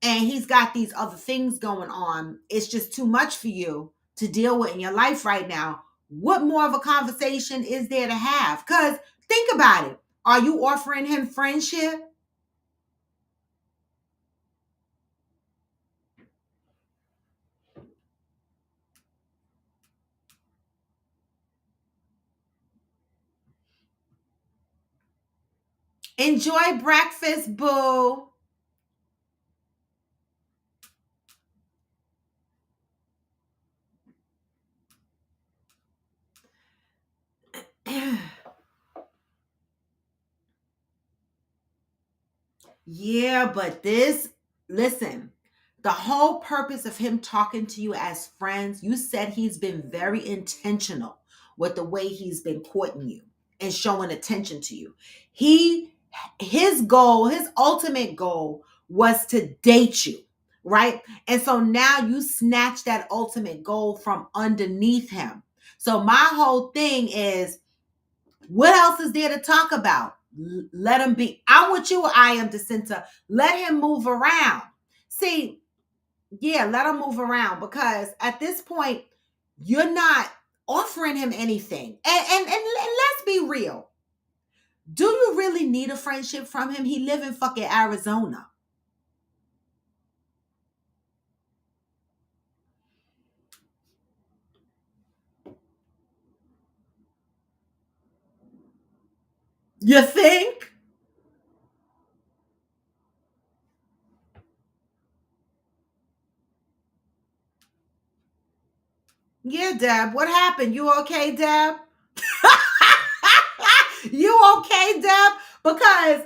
he's got these other things going on, it's just too much for you to deal with in your life right now. What more of a conversation is there to have? Because think about it. Are you offering him friendship? Enjoy breakfast, boo. Yeah, but listen, the whole purpose of him talking to you as friends, you said he's been very intentional with the way he's been courting you and showing attention to you. His goal, his ultimate goal was to date you, right? And so now you snatch that ultimate goal from underneath him. So my whole thing is, what else is there to talk about? Let him be. I'm with you, I am DeCinta. Let him move around. See, yeah, let him move around, because at this point, you're not offering him anything. And let's be real. Do you really need a friendship from him? He live in fucking Arizona. You think? Yeah, Deb. What happened? You okay, Deb? You okay, Deb? Because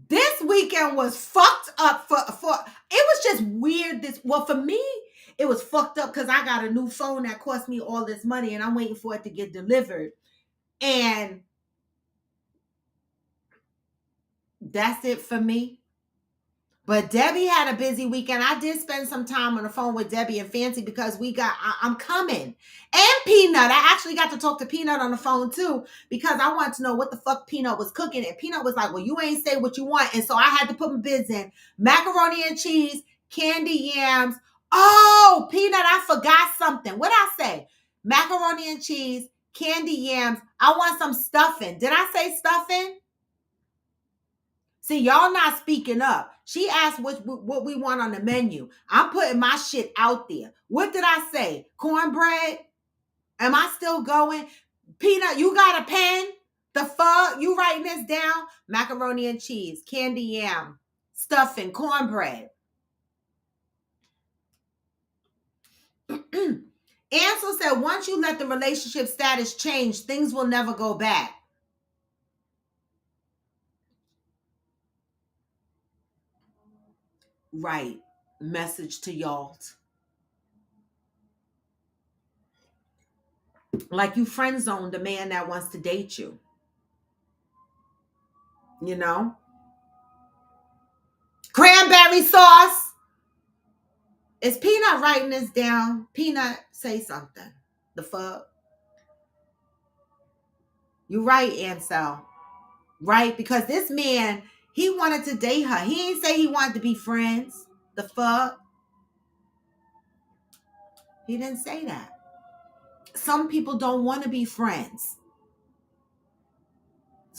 this weekend was fucked up for it was just weird. For me, it was fucked up because I got a new phone that cost me all this money and I'm waiting for it to get delivered. And that's it for me. But Debbie had a busy weekend. I did spend some time on the phone with Debbie and Fancy because I'm coming. And Peanut. I actually got to talk to Peanut on the phone too because I wanted to know what the fuck Peanut was cooking. And Peanut was like, well, you ain't say what you want. And so I had to put my bids in. Macaroni and cheese, candy yams. Oh, Peanut, I forgot something. What'd I say? Macaroni and cheese, candy yams. I want some stuffing. Did I say stuffing? See, y'all not speaking up. She asked what we want on the menu. I'm putting my shit out there. What did I say? Cornbread? Am I still going? Peanut, you got a pen? The fuck? You writing this down? Macaroni and cheese, candy yam, stuffing, cornbread. Ansel said, once you let the relationship status change, things will never go back. Right. Message to y'all. Like you friend zoned a man that wants to date you. You know? Cranberry sauce. Is Peanut writing this down? Peanut, say something. The fuck? You right, Ansel. Right? Because this man, he wanted to date her. He ain't say he wanted to be friends. The fuck? He didn't say that. Some people don't want to be friends.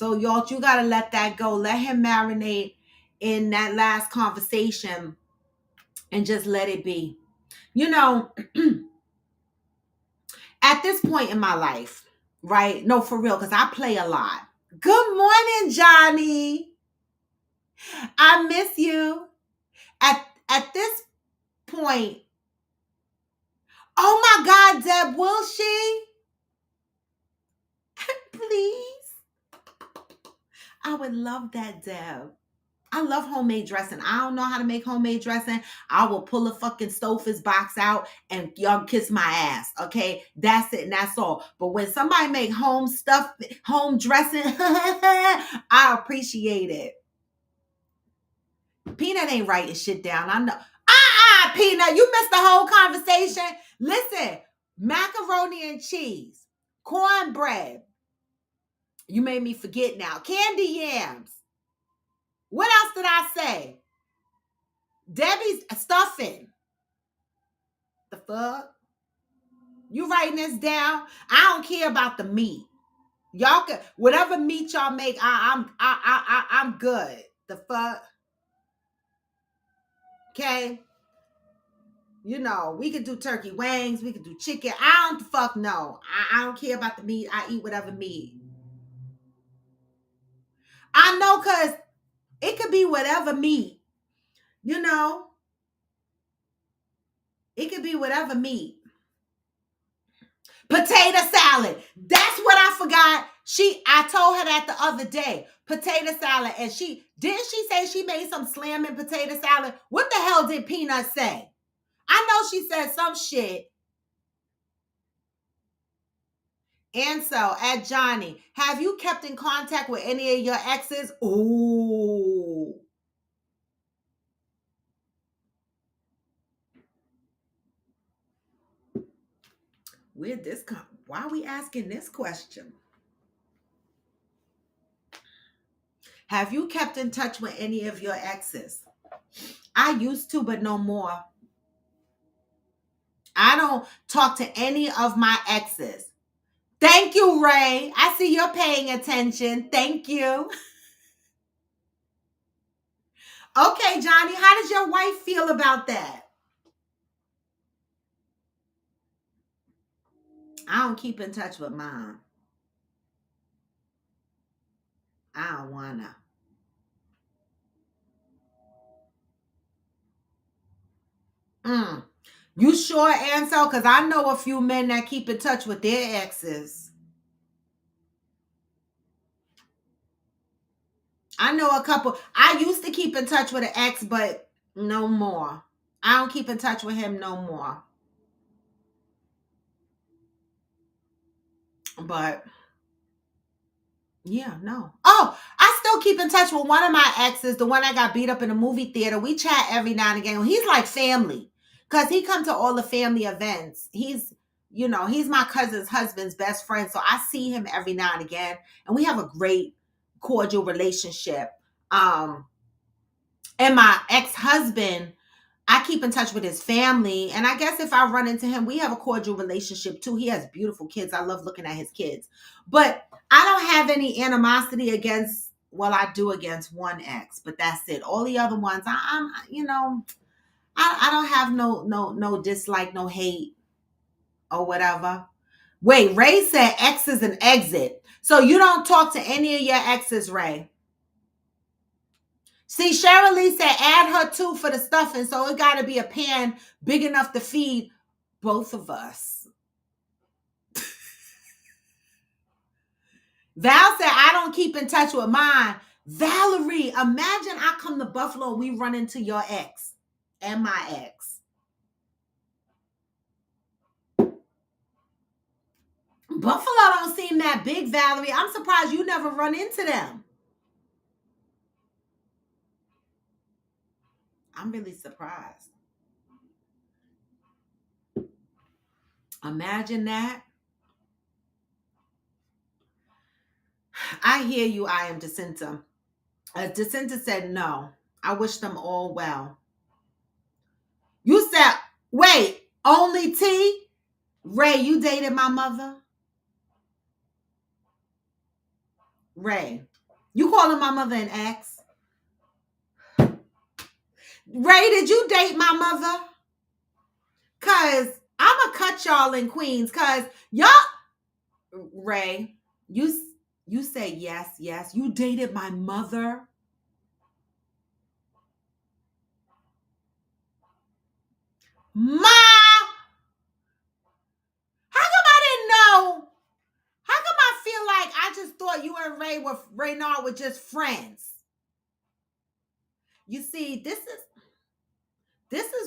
So y'all, you gotta let that go. Let him marinate in that last conversation and just let it be. You know, at this point in my life, right? No, for real, because I play a lot. Good morning, Johnny. I miss you. At this point, oh my God, Deb, will she? Please. I would love that, Deb. I love homemade dressing. I don't know how to make homemade dressing. I will pull a fucking Stouffer's box out and y'all kiss my ass. Okay, that's it and that's all. But when somebody make home stuff, home dressing, I appreciate it. Peanut ain't writing shit down. I know. Peanut, you missed the whole conversation. Listen, macaroni and cheese, cornbread. You made me forget now. Candy yams. What else did I say? Debbie's stuffing. The fuck? You writing this down? I don't care about the meat. Y'all can whatever meat y'all make. I'm good. The fuck? Okay. You know, we could do turkey wings. We could do chicken. I don't fuck know. I don't care about the meat. I eat whatever meat. I know, cause it could be whatever meat. You know, it could be whatever meat. Potato salad. That's what I forgot. I told her that the other day. Potato salad. And she say she made some slamming potato salad? What the hell did Peanut say? I know she said some shit. And so, at Johnny, have you kept in contact with any of your exes? Ooh. Why are we asking this question? Have you kept in touch with any of your exes? I used to, but no more. I don't talk to any of my exes. Thank you, Ray. I see you're paying attention. Thank you. Okay, Johnny, how does your wife feel about that? I don't keep in touch with mine. I don't wanna. You sure, Ansel? Because I know a few men that keep in touch with their exes. I know a couple. I used to keep in touch with an ex, but no more. I don't keep in touch with him no more. But yeah, no. Oh, I still keep in touch with one of my exes, the one that got beat up in a movie theater. We chat every now and again. He's like family because he come to all the family events. He's my cousin's husband's best friend. So I see him every now and again. And we have a great cordial relationship. And my ex-husband, I keep in touch with his family. And I guess if I run into him, we have a cordial relationship too. He has beautiful kids. I love looking at his kids. But I don't have any animosity against, well, I do against one ex, but that's it. All the other ones, I don't have no dislike, no hate or whatever. Wait, Ray said ex is an exit. So you don't talk to any of your exes, Ray? See, Cheryl Lee said add her too for the stuffing, so it got to be a pan big enough to feed both of us. Val said I don't keep in touch with mine. Valerie, imagine I come to Buffalo and we run into your ex and my ex. Buffalo don't seem that big, Valerie. I'm surprised you never run into them. I'm really surprised. Imagine that. I hear you, I am Jacinta. Jacinta said no. I wish them all well. You said, wait, only T? Ray, you dated my mother? Ray, You calling my mother an ex? Ray, did you date my mother? Cause I'ma cut y'all in Queens. Cause y'all, Ray, you say yes, yes. You dated my mother. Ma, how come I didn't know? How come I feel like I just thought you and Raynard were just friends? You see, this is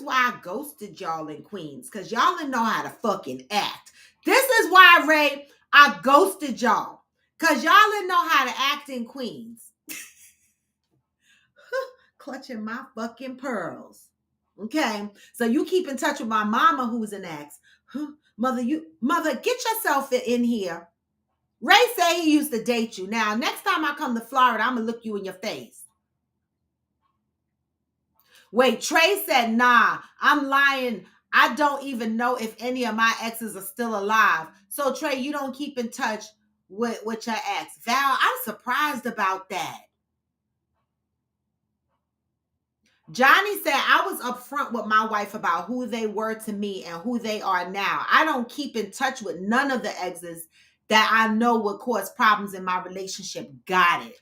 why I ghosted y'all in Queens, because y'all didn't know how to fucking act. This is why, Ray, I ghosted y'all, because y'all didn't know how to act in Queens. Clutching my fucking pearls. Okay, so you keep in touch with my mama, who's an ex. Mother, get yourself in here. Ray say he used to date you. Now, next time I come to Florida, I'm gonna look you in your face. Wait, Trey said, nah, I'm lying. I don't even know if any of my exes are still alive. So, Trey, you don't keep in touch with your ex. Val, I'm surprised about that. Johnny said, I was upfront with my wife about who they were to me and who they are now. I don't keep in touch with none of the exes that I know would cause problems in my relationship. Got it.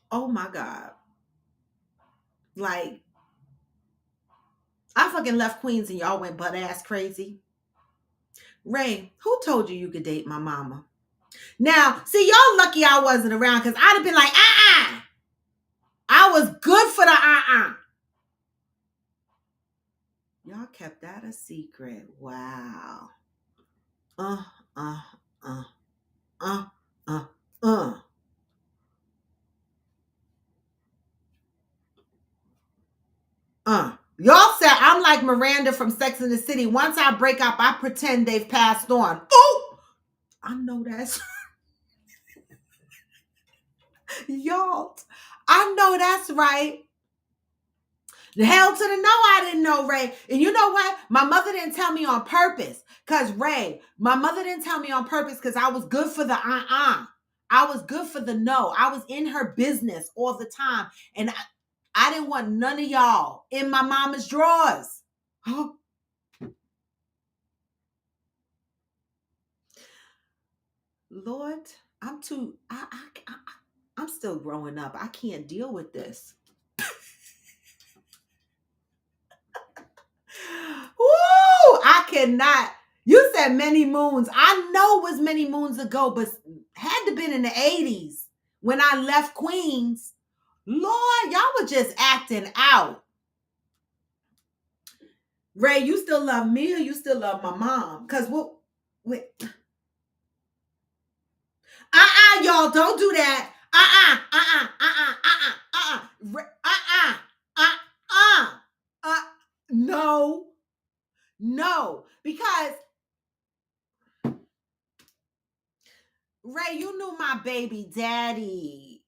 Oh my God. Like, I fucking left Queens and y'all went butt ass crazy. Ray, who told you could date my mama? Now, see, y'all lucky I wasn't around, because I'd have been like, I was good for the Y'all kept that a secret. Wow. Uh, uh, uh, uh, uh, uh. Y'all said I'm like Miranda from Sex and the City. Once I break up, I pretend they've passed on. Oh, I know that's y'all. I know that's right. The hell to the no, I didn't know, Ray. And you know what? My mother didn't tell me on purpose. Because, Ray, my mother didn't tell me on purpose because I was good for the I was good for the no. I was in her business all the time. And I didn't want none of y'all in my mama's drawers. Lord, I'm still growing up. I can't deal with this. Woo! I cannot. You said many moons. I know it was many moons ago, but had to been in the 80s when I left Queens. Lord, y'all were just acting out. Ray, you still love me or you still love my mom? Because y'all, don't do that. No, because Ray, you knew my baby daddy.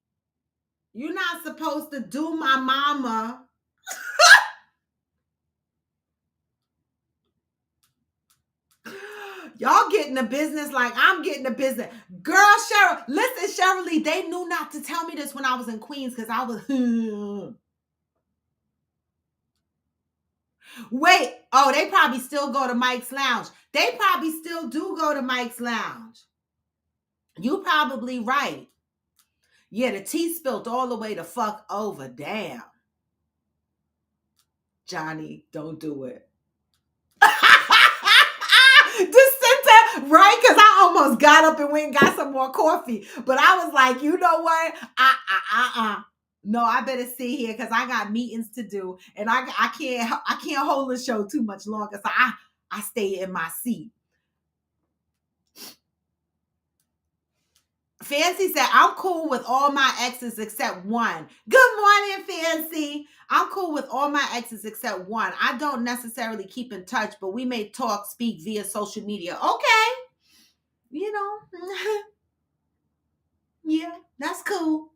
You're not supposed to do my mama. Y'all getting the business like I'm getting the business. Girl, Cheryl, listen, Cheryl, they knew not to tell me this when I was in Queens because I was... Wait, oh, they probably still go to Mike's Lounge. They probably still do go to Mike's Lounge. You probably right. Yeah, the tea spilled all the way the fuck over. Damn. Johnny, don't do it. Jacinta, right? Because I almost got up and went and got some more coffee. But I was like, you know what? No, I better sit here because I got meetings to do, and I can't hold the show too much longer. So I stay in my seat. Fancy said, I'm cool with all my exes except one. Good morning, Fancy. I'm cool with all my exes except one. I don't necessarily keep in touch, but we may talk, speak via social media. Okay. You know, yeah, that's cool.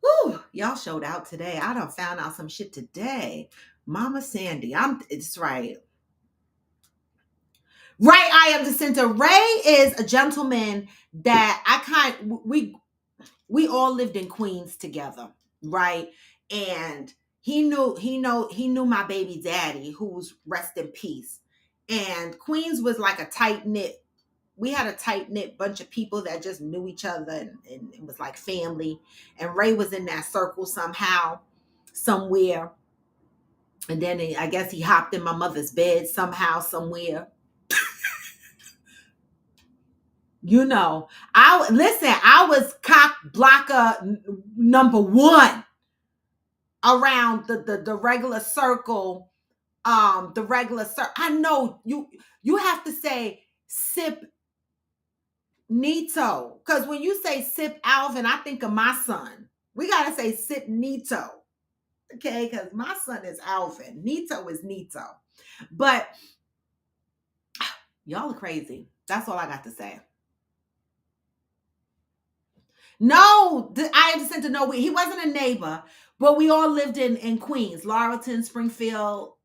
Whew, y'all showed out today. I done found out some shit today. Mama Sandy, it's right. Ray, I am Jacinta. Ray is a gentleman that we all lived in Queens together, right? And he knew my baby daddy, who's rest in peace. And Queens was like a tight knit. We had a tight knit bunch of people that just knew each other, and it was like family. And Ray was in that circle somehow, somewhere. And then I guess he hopped in my mother's bed somehow, somewhere. You know, I was cock blocker number one around the regular circle. The regular circle. I know you have to say sip Nito, because when you say sip Alvin, I think of my son. We gotta say sip Nito, okay? Because my son is Alvin. Nito is Nito. But y'all are crazy. That's all I got to say. No, I understand to know he wasn't a neighbor, but we all lived in Queens, Laurelton, Springfield,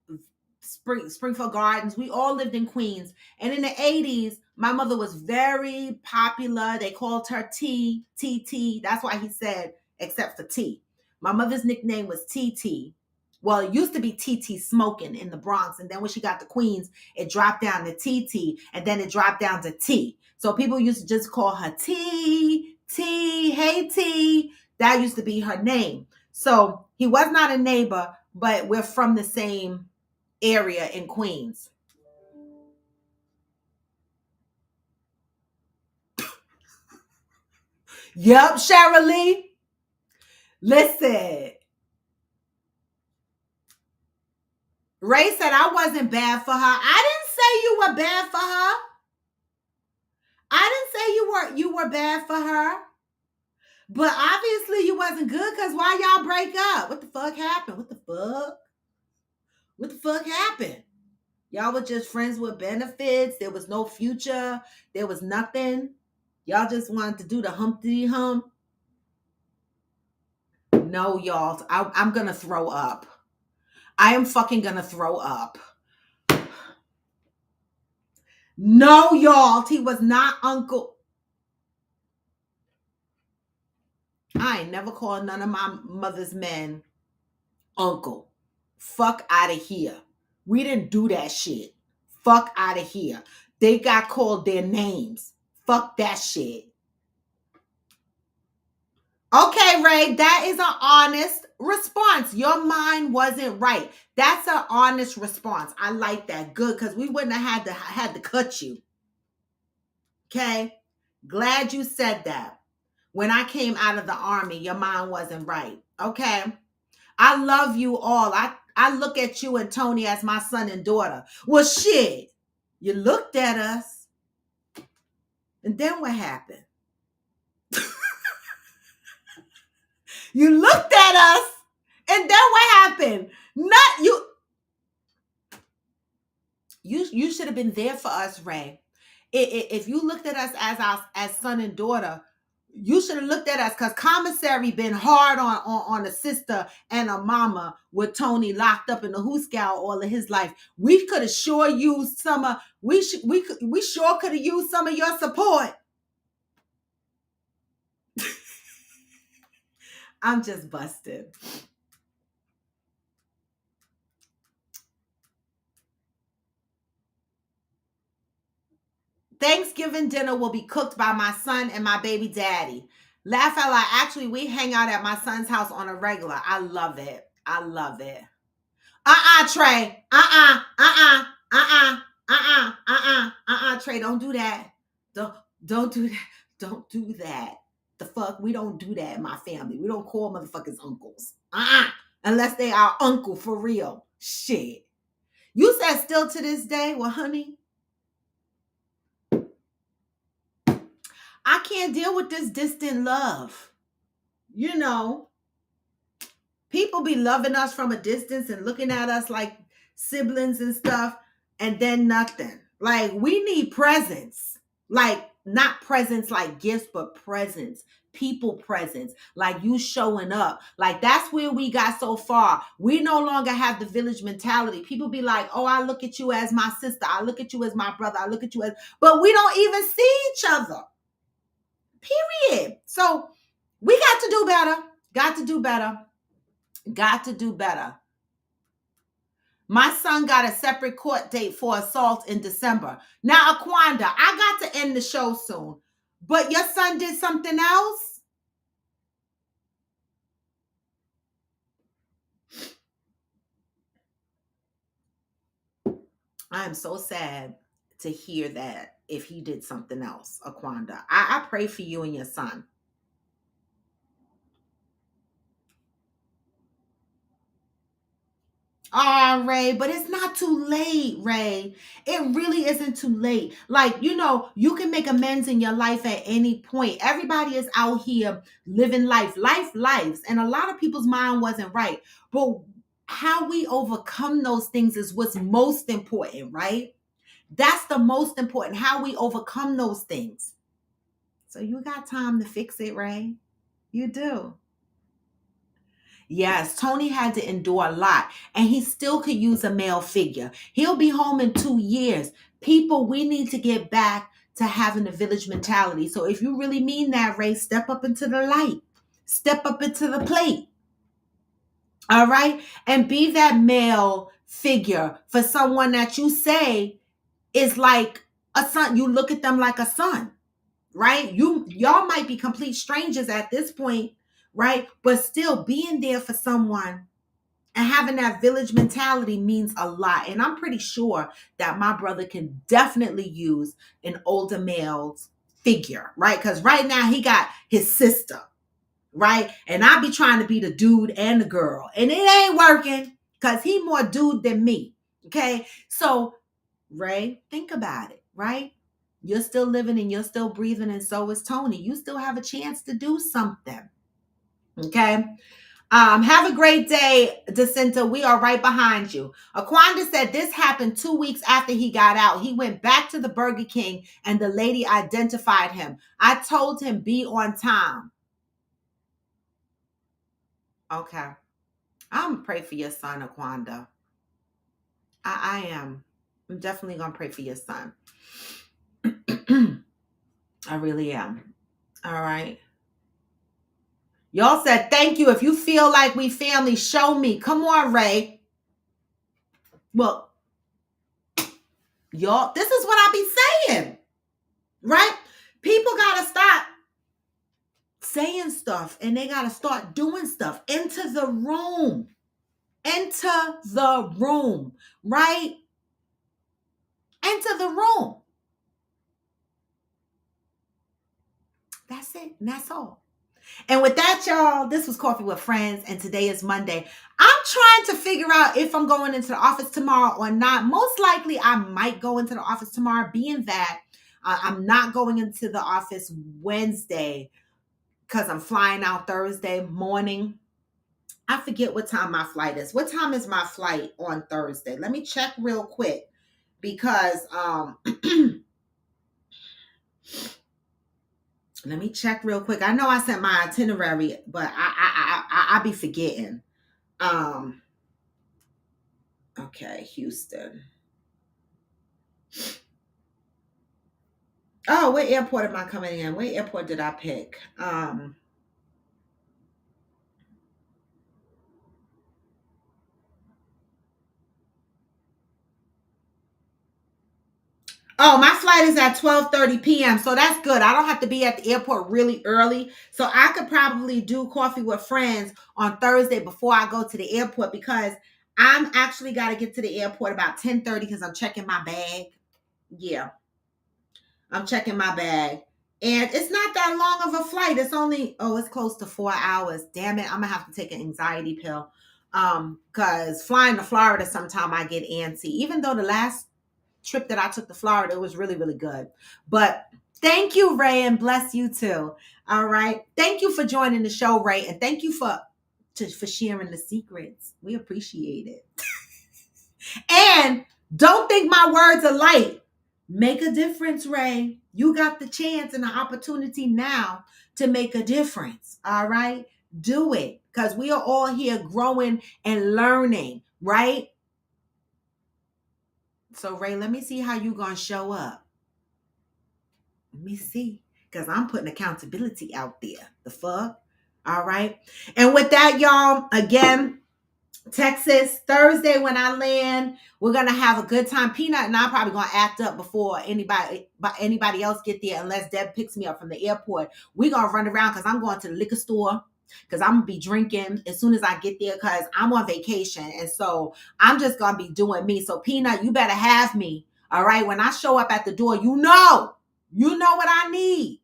Springfield Gardens. We all lived in Queens. And in the 80s, my mother was very popular. They called her TT. That's why he said, except for T. My mother's nickname was TT. Well, it used to be TT Smoking in the Bronx. And then when she got to Queens, it dropped down to TT. And then it dropped down to T. So people used to just call her T, hey T. That used to be her name. So he was not a neighbor, but we're from the same area in Queens. Yep, Cheryl. Listen. Ray said I wasn't bad for her. I didn't say you were bad for her. I didn't say you were bad for her. But obviously you wasn't good, because why y'all break up? What the fuck happened? What the fuck? What the fuck happened? Y'all were just friends with benefits. There was no future. There was nothing. Y'all just wanted to do the Humpty Hump. No, y'all. I'm going to throw up. I am fucking going to throw up. No, y'all. He was not Uncle. I ain't never called none of my mother's men uncle. Fuck out of here. We didn't do that shit. Fuck out of here. They got called their names. Fuck that shit. Okay, Ray, that is an honest response. Your mind wasn't right. That's an honest response. I like that. Good, because we wouldn't have had to cut you. Okay? Glad you said that. When I came out of the army, your mind wasn't right. Okay? I love you all. I look at you and Tony as my son and daughter. Well, shit. You looked at us. And then what happened? You looked at us. And then what happened? Not you. You should have been there for us, Ray. If you looked at us as son and daughter, you should have looked at us, because commissary been hard on a sister and a mama with Tony locked up in the Who Scout all of his life. We could have sure used some of we sure could have used some of your support. I'm just busted. Thanksgiving dinner will be cooked by my son and my baby daddy. Laugh out loud. Actually, we hang out at my son's house on a regular. I love it. I love it. Trey. Trey, don't do that. Don't do that. Don't do that. The fuck? We don't do that in my family. We don't call motherfuckers uncles. Unless they are uncle for real. Shit. You said still to this day? Well, honey, I can't deal with this distant love. You know, people be loving us from a distance and looking at us like siblings and stuff, and then nothing. Like, we need presence. Like, not presence like gifts, but presence. People presence. Like, you showing up. Like, that's where we got so far. We no longer have the village mentality. People be like, oh, I look at you as my sister. I look at you as my brother. I look at you as, but we don't even see each other. Period. So we got to do better. Got to do better. Got to do better. My son got a separate court date for assault in December. Now, Aquanda, I got to end the show soon, but your son did something else? I am so sad to hear that if he did something else, Aquanda. I pray for you and your son. Oh, Ray, but it's not too late, Ray. It really isn't too late. Like, you know, you can make amends in your life at any point. Everybody is out here living lives. And a lot of people's mind wasn't right. But how we overcome those things is what's most important, right? That's the most important, how we overcome those things. So you got time to fix it, Ray. You do. Yes, Tony had to endure a lot, and he still could use a male figure. He'll be home in 2 years. People, we need to get back to having the village mentality. So if you really mean that, Ray, step up into the light. Step up into the plate. All right? And be that male figure for someone that you say is like a son. You look at them like a son, right? Y'all might be complete strangers at this point, right? But still being there for someone and having that village mentality means a lot. And I'm pretty sure that my brother can definitely use an older male's figure, right? Because right now he got his sister, right? And I be trying to be the dude and the girl. And it ain't working because he more dude than me. Okay. So, Ray, think about it, right? You're still living and you're still breathing, and so is Tony. You still have a chance to do something. Okay. Have a great day, Jacinta. We are right behind you. Aquanda said this happened 2 weeks after he got out. He went back to the Burger King and the lady identified him. I told him be on time. Okay. I'm going to pray for your son, Aquanda. I am. I'm definitely going to pray for your son. I really am. All right. Y'all said thank you. If you feel like we family, show me. Come on, Ray. Well, y'all, this is what I be saying, right? People got to stop saying stuff and they got to start doing stuff. Enter the room. Enter the room, right? Enter the room. That's it. And that's all. And with that, y'all, this was Coffee with Friends, and today is Monday. I'm trying to figure out if I'm going into the office tomorrow or not. Most likely, I might go into the office tomorrow, being that I'm not going into the office Wednesday because I'm flying out Thursday morning. I forget what time my flight is. What time is my flight on Thursday? Let me check real quick because let me check real quick. I know I sent my itinerary, but I be forgetting. Okay, Houston. Oh, what airport am I coming in? What airport did I pick? Oh, my flight is at 12:30 p.m. So that's good. I don't have to be at the airport really early. So I could probably do Coffee with Friends on Thursday before I go to the airport, because I'm actually got to get to the airport about 10:30 because I'm checking my bag. Yeah. I'm checking my bag. And it's not that long of a flight. It's only, it's close to 4 hours. Damn it. I'm gonna have to take an anxiety pill. Because flying to Florida sometime I get antsy. Even though the last trip that I took to Florida was really, really good. But thank you, Ray, and bless you too. All right. Thank you for joining the show, Ray, and thank you for sharing the secrets. We appreciate it. And don't think my words are light. Make a difference, Ray. You got the chance and the opportunity now to make a difference. All right. Do it, because we are all here growing and learning, right? So, Ray, let me see how you gonna show up. Let me see, because I'm putting accountability out there. The fuck? All right. And with that, y'all, again, Texas, Thursday when I land, we're gonna have a good time. Peanut and I probably gonna act up before anybody else get there, unless Deb picks me up from the airport. We're gonna run around because I'm going to the liquor store, because I'm gonna be drinking as soon as I get there, because I'm on vacation. And so I'm just gonna be doing me. So Peanut, you better have me. All right. When I show up at the door, you know what I need.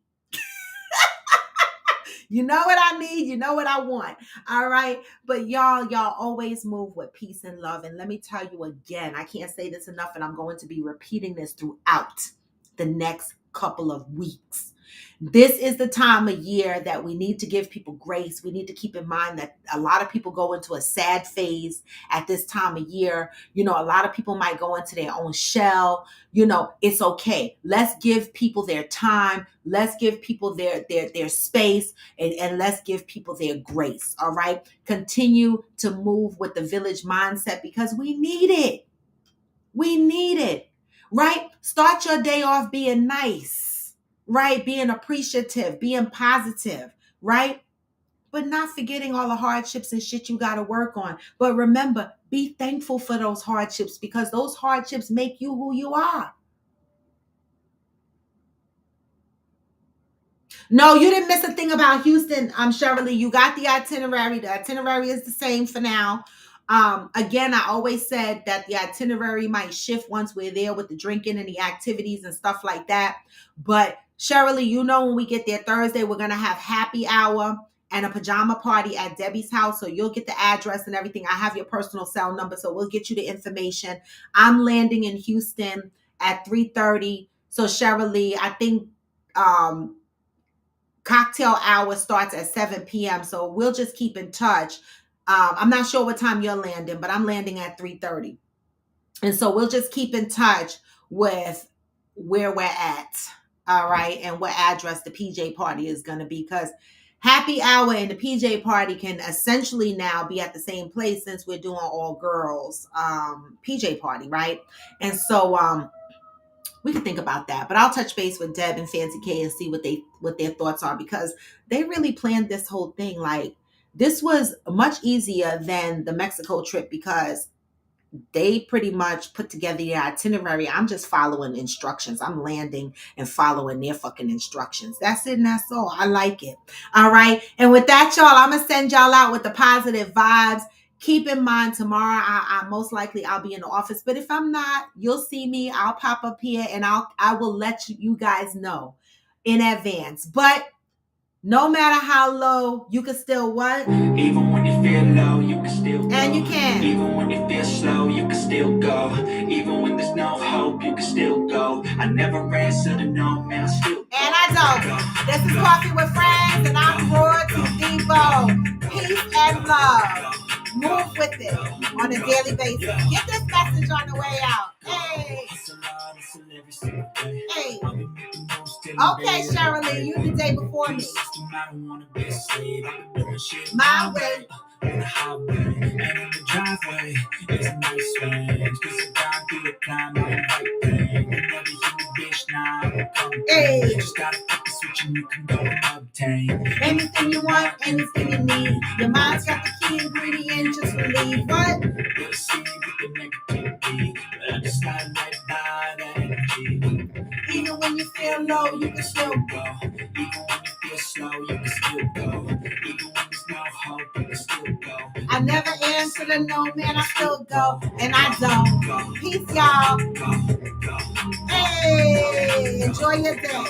You know what I need. You know what I want. All right. But y'all always move with peace and love. And let me tell you again, I can't say this enough, and I'm going to be repeating this throughout the next couple of weeks. This is the time of year that we need to give people grace. We need to keep in mind that a lot of people go into a sad phase at this time of year. A lot of people might go into their own shell. It's okay. Let's give people their time. Let's give people their space, and let's give people their grace. All right. Continue to move with the village mindset, because we need it. We need it. Right? Start your day off being nice. Right? Being appreciative, being positive, right? But not forgetting all the hardships and shit you got to work on. But remember, be thankful for those hardships, because those hardships make you who you are. No, you didn't miss a thing about Houston, Shirley. You got the itinerary. The itinerary is the same for now. Again, I always said that the itinerary might shift once we're there with the drinking and the activities and stuff like that. But Shirley, when we get there Thursday, we're going to have happy hour and a pajama party at Debbie's house. So you'll get the address and everything. I have your personal cell number, so we'll get you the information. I'm landing in Houston at 3:30. So Shirley, I think cocktail hour starts at 7 p.m. So we'll just keep in touch. I'm not sure what time you're landing, but I'm landing at 3:30. And so we'll just keep in touch with where we're at. All right. And what address the PJ party is going to be, because happy hour and the PJ party can essentially now be at the same place, since we're doing all girls PJ party. Right. And so we can think about that, but I'll touch base with Deb and Fancy K and see what their thoughts are, because they really planned this whole thing. Like, this was much easier than the Mexico trip, because they pretty much put together the itinerary. I'm just following instructions. I'm landing and following their fucking instructions. That's it, and that's all. I like it. All right. And with that, y'all, I'm going to send y'all out with the positive vibes. Keep in mind, tomorrow, I most likely I'll be in the office. But if I'm not, you'll see me. I'll pop up here, and I will let you guys know in advance. But no matter how low, you can still what? Even when you feel low, you can still go. And you can. Even when you feel slow, you can still go. Even when there's no hope, you can still go. I never answer to no, man, I still go. And I don't. This is Coffee with Friends, and I'm Royalty Debo. Peace and love. Move with it on a daily basis. Get this message on the way out. Hey. Hey. Okay, Shirley, you the day before me. My way. On the highway and in the driveway, it's a nice range. Cause I got through the climb on the right thing. You never hear me, bitch, now I'm Hey. You just gotta flip the switch and you can go and obtain anything you want, anything you need. Your mind's got the key ingredient, just believe what? You'll see with the negativity, but I just slide right by that energy. Even when you feel low, you can still go. Even when you feel slow, you can still go. Even when there's no hope, you can still go. I never answer to no, man, I still go. And I don't. Peace, y'all. Hey, enjoy your day.